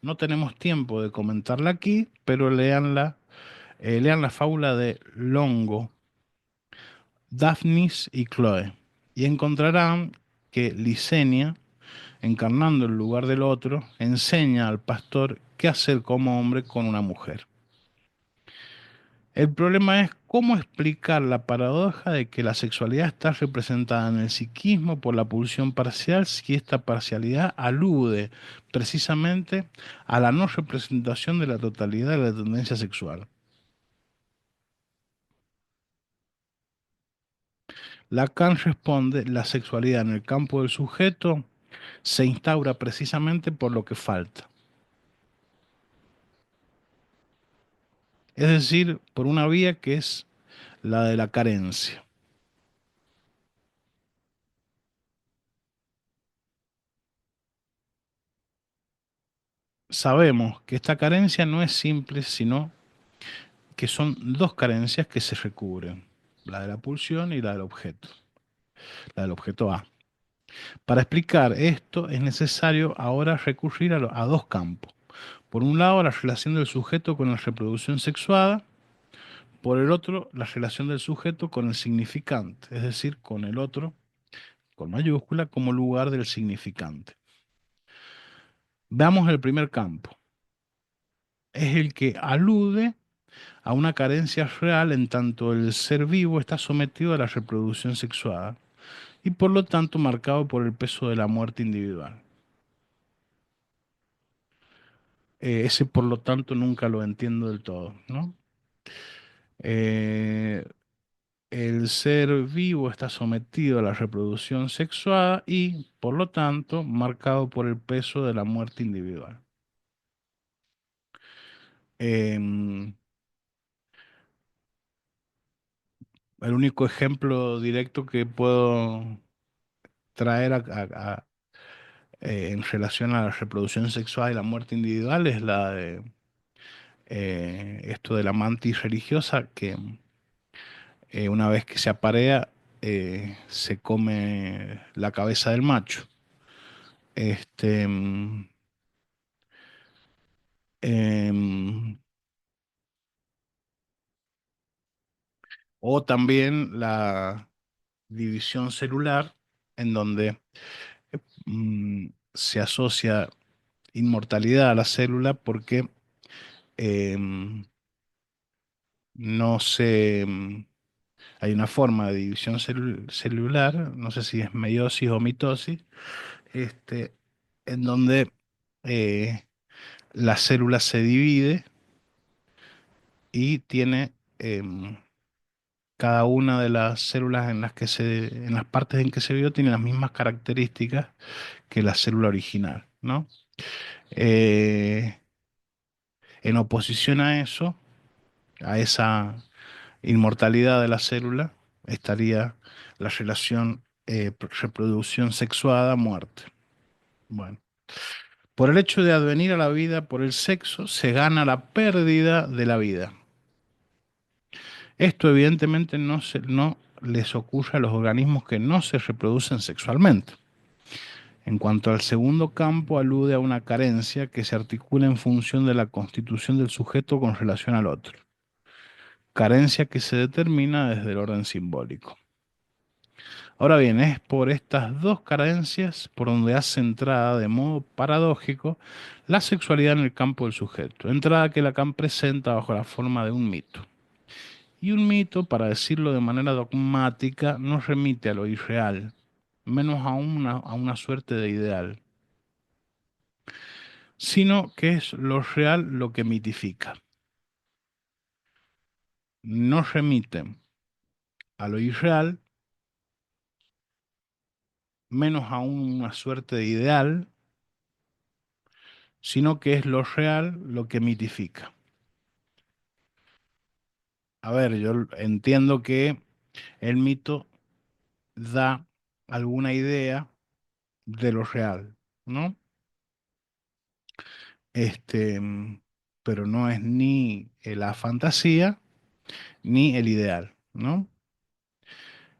No tenemos tiempo de comentarla aquí, pero lean la fábula de Longo, Daphnis y Chloe, y encontrarán que Licenia, encarnando el lugar del otro, enseña al pastor qué hacer como hombre con una mujer. El problema es cómo explicar la paradoja de que la sexualidad está representada en el psiquismo por la pulsión parcial si esta parcialidad alude precisamente a la no representación de la totalidad de la tendencia sexual. Lacan responde, la sexualidad en el campo del sujeto se instaura precisamente por lo que falta, es decir, por una vía que es la de la carencia. Sabemos que esta carencia no es simple, sino que son dos carencias que se recubren, la de la pulsión y la del objeto A. Para explicar esto es necesario ahora recurrir a dos campos. Por un lado, la relación del sujeto con la reproducción sexuada, por el otro, la relación del sujeto con el significante, es decir, con el otro, con mayúscula, como lugar del significante. Veamos el primer campo. Es el que alude a una carencia real en tanto el ser vivo está sometido a la reproducción sexuada y por lo tanto marcado por el peso de la muerte individual. Ese por lo tanto nunca lo entiendo del todo, ¿no? Eh, el ser vivo está sometido a la reproducción sexuada y por lo tanto marcado por el peso de la muerte individual. Em, el único ejemplo directo que puedo traer en relación a la reproducción sexual y la muerte individual es la de esto de la mantis religiosa, que una vez que se aparea, se come la cabeza del macho. Este, em, o también la división celular, en donde se asocia inmortalidad a la célula porque em, no se... hay una forma de división celular, no sé si es meiosis o mitosis, este, en donde eh, la célula se divide y tiene cada una de las células en las partes en que se vio, tiene las mismas características que la célula original, ¿no? Eh, en oposición a eso, a esa inmortalidad de la célula, estaría la relación reproducción sexuada, muerte. Bueno, por el hecho de advenir a la vida por el sexo, se gana la pérdida de la vida. Esto evidentemente no les ocurre a los organismos que no se reproducen sexualmente. En cuanto al segundo campo, alude a una carencia que se articula en función de la constitución del sujeto con relación al otro. Carencia que se determina desde el orden simbólico. Ahora bien, es por estas dos carencias por donde hace entrada de modo paradójico la sexualidad en el campo del sujeto, entrada que Lacan presenta bajo la forma de un mito. Y un mito, para decirlo de manera dogmática, no remite a lo irreal, menos aún a una suerte de ideal, sino que es lo real lo que mitifica. No remite a lo irreal, menos aún una suerte de ideal, sino que es lo real lo que mitifica. A ver, yo entiendo que el mito da alguna idea de lo real, ¿no? Este, pero no es ni la fantasía ni el ideal, ¿no?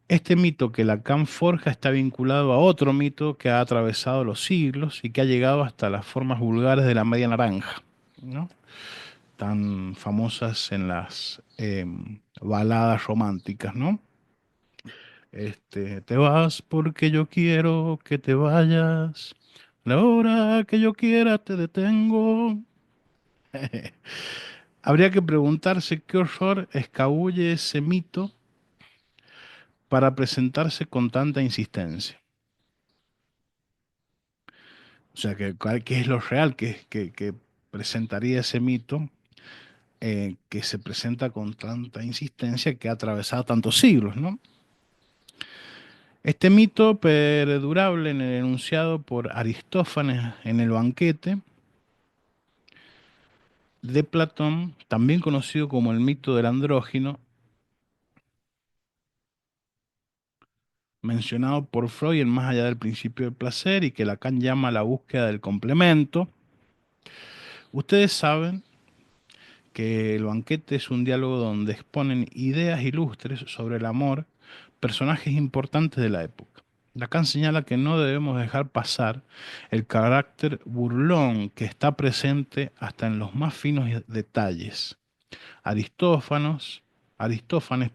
Este mito que Lacan forja está vinculado a otro mito que ha atravesado los siglos y que ha llegado hasta las formas vulgares de la media naranja, ¿no? Tan famosas en las baladas románticas, ¿no? Te vas porque yo quiero que te vayas. La hora que yo quiera te detengo. Habría que preguntarse qué horror escabulle ese mito para presentarse con tanta insistencia. O sea, ¿qué es lo real que presentaría ese mito que se presenta con tanta insistencia que ha atravesado tantos siglos, ¿no? Este mito perdurable en el enunciado por Aristófanes en el banquete de Platón, también conocido como el mito del andrógino, mencionado por Freud en Más allá del principio del placer y que Lacan llama la búsqueda del complemento. Ustedes saben que el banquete es un diálogo donde exponen ideas ilustres sobre el amor, personajes importantes de la época. Lacan señala que no debemos dejar pasar el carácter burlón que está presente hasta en los más finos detalles. Aristófanes, Aristófanes,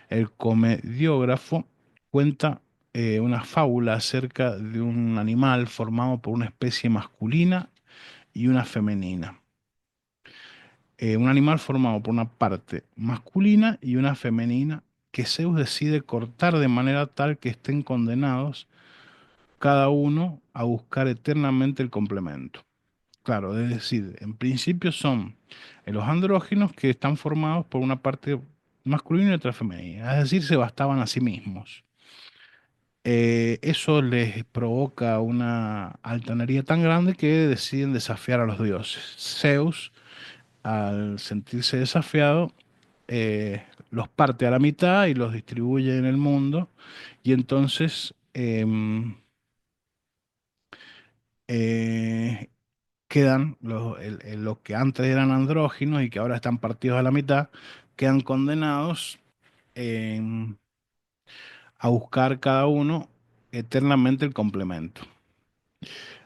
el comediógrafo, cuenta una fábula acerca de un animal formado por una especie masculina y una femenina. Un animal formado por una parte masculina y una femenina que Zeus decide cortar de manera tal que estén condenados cada uno a buscar eternamente el complemento. Claro, es decir, en principio son los andróginos que están formados por una parte masculina y otra femenina, es decir, se bastaban a sí mismos. Eso les provoca una altanería tan grande que deciden desafiar a los dioses. Zeus, al sentirse desafiado, los parte a la mitad y los distribuye en el mundo, y entonces eh, quedan los que antes eran andróginos y que ahora están partidos a la mitad, quedan condenados em, a buscar cada uno eternamente el complemento.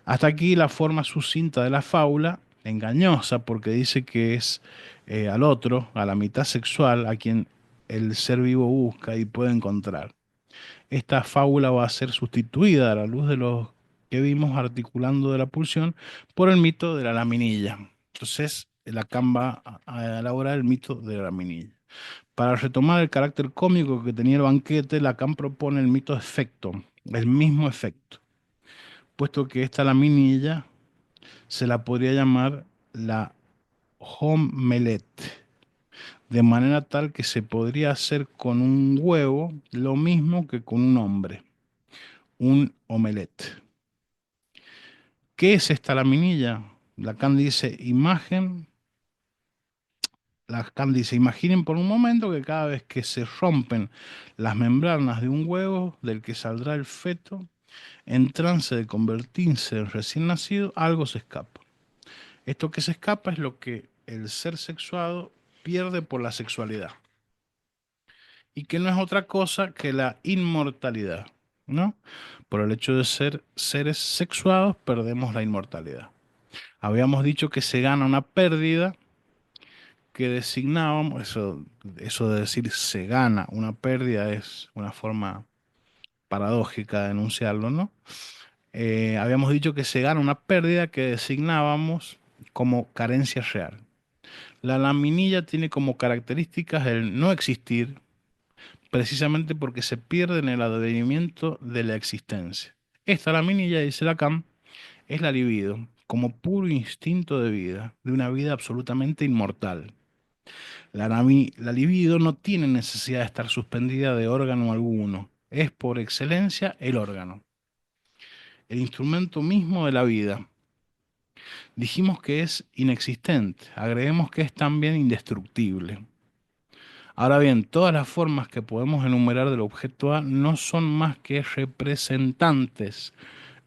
Hasta aquí la forma sucinta de la fábula, engañosa porque dice que es al otro, a la mitad sexual, a quien el ser vivo busca y puede encontrar. Esta fábula va a ser sustituida a la luz de los que vimos articulando de la pulsión por el mito de la laminilla. Entonces, Lacan va a elaborar el mito de la laminilla. Para retomar el carácter cómico que tenía el banquete, Lacan propone el mito efecto, el mismo efecto, puesto que esta laminilla se la podría llamar la omelette, de manera tal que se podría hacer con un huevo lo mismo que con un hombre, un omelette. ¿Qué es esta laminilla? Lacan dice, imaginen por un momento que cada vez que se rompen las membranas de un huevo del que saldrá el feto, en trance de convertirse en recién nacido, algo se escapa. Esto que se escapa es lo que el ser sexuado pierde por la sexualidad y que no es otra cosa que la inmortalidad, ¿no? Por el hecho de ser seres sexuados perdemos la inmortalidad. Habíamos dicho que se gana una pérdida que designábamos, eso de decir se gana una pérdida es una forma paradójica de enunciarlo, ¿no? Habíamos dicho que se gana una pérdida que designábamos como carencia real. La laminilla tiene como características el no existir, precisamente porque se pierde en el advenimiento de la existencia. Esta laminilla, dice Lacan, es la libido, como puro instinto de vida, de una vida absolutamente inmortal. La libido no tiene necesidad de estar suspendida de órgano alguno, es por excelencia el órgano, el instrumento mismo de la vida. Dijimos que es inexistente, agreguemos que es también indestructible. Ahora bien, todas las formas que podemos enumerar del objeto A no son más que representantes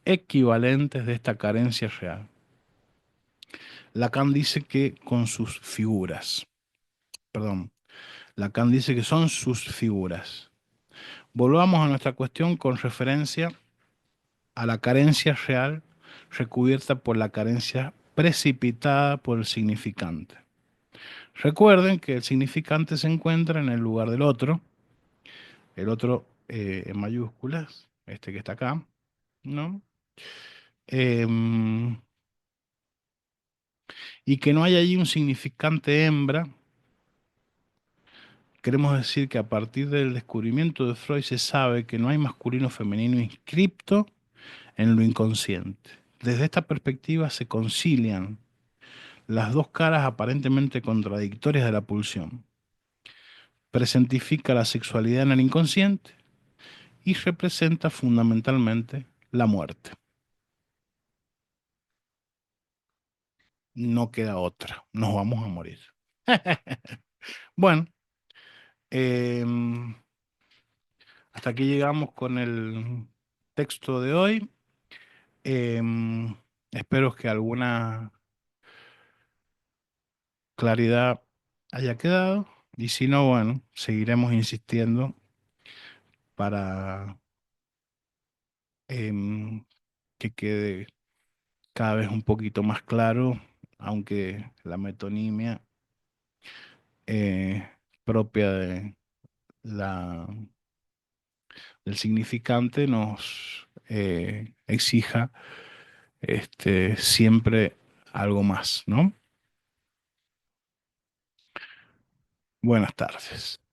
equivalentes de esta carencia real. Lacan dice que con sus figuras, perdón, Lacan dice que son sus figuras. Volvamos a nuestra cuestión con referencia a la carencia real recubierta por la carencia precipitada por el significante. Recuerden que el significante se encuentra en el lugar del otro, el otro en mayúsculas, este que está acá, ¿no? Em, y que no hay allí un significante hembra. Queremos decir que a partir del descubrimiento de Freud se sabe que no hay masculino o femenino inscripto en lo inconsciente. Desde esta perspectiva se concilian las dos caras aparentemente contradictorias de la pulsión. Presentifica la sexualidad en el inconsciente y representa fundamentalmente la muerte. No queda otra, nos vamos a morir. Bueno, em, hasta aquí llegamos con el texto de hoy. Em, Espero que alguna claridad haya quedado y si no, bueno, seguiremos insistiendo para que quede cada vez un poquito más claro, aunque la metonimia eh, propia de la, del significante nos exija siempre algo más, ¿no? Buenas tardes.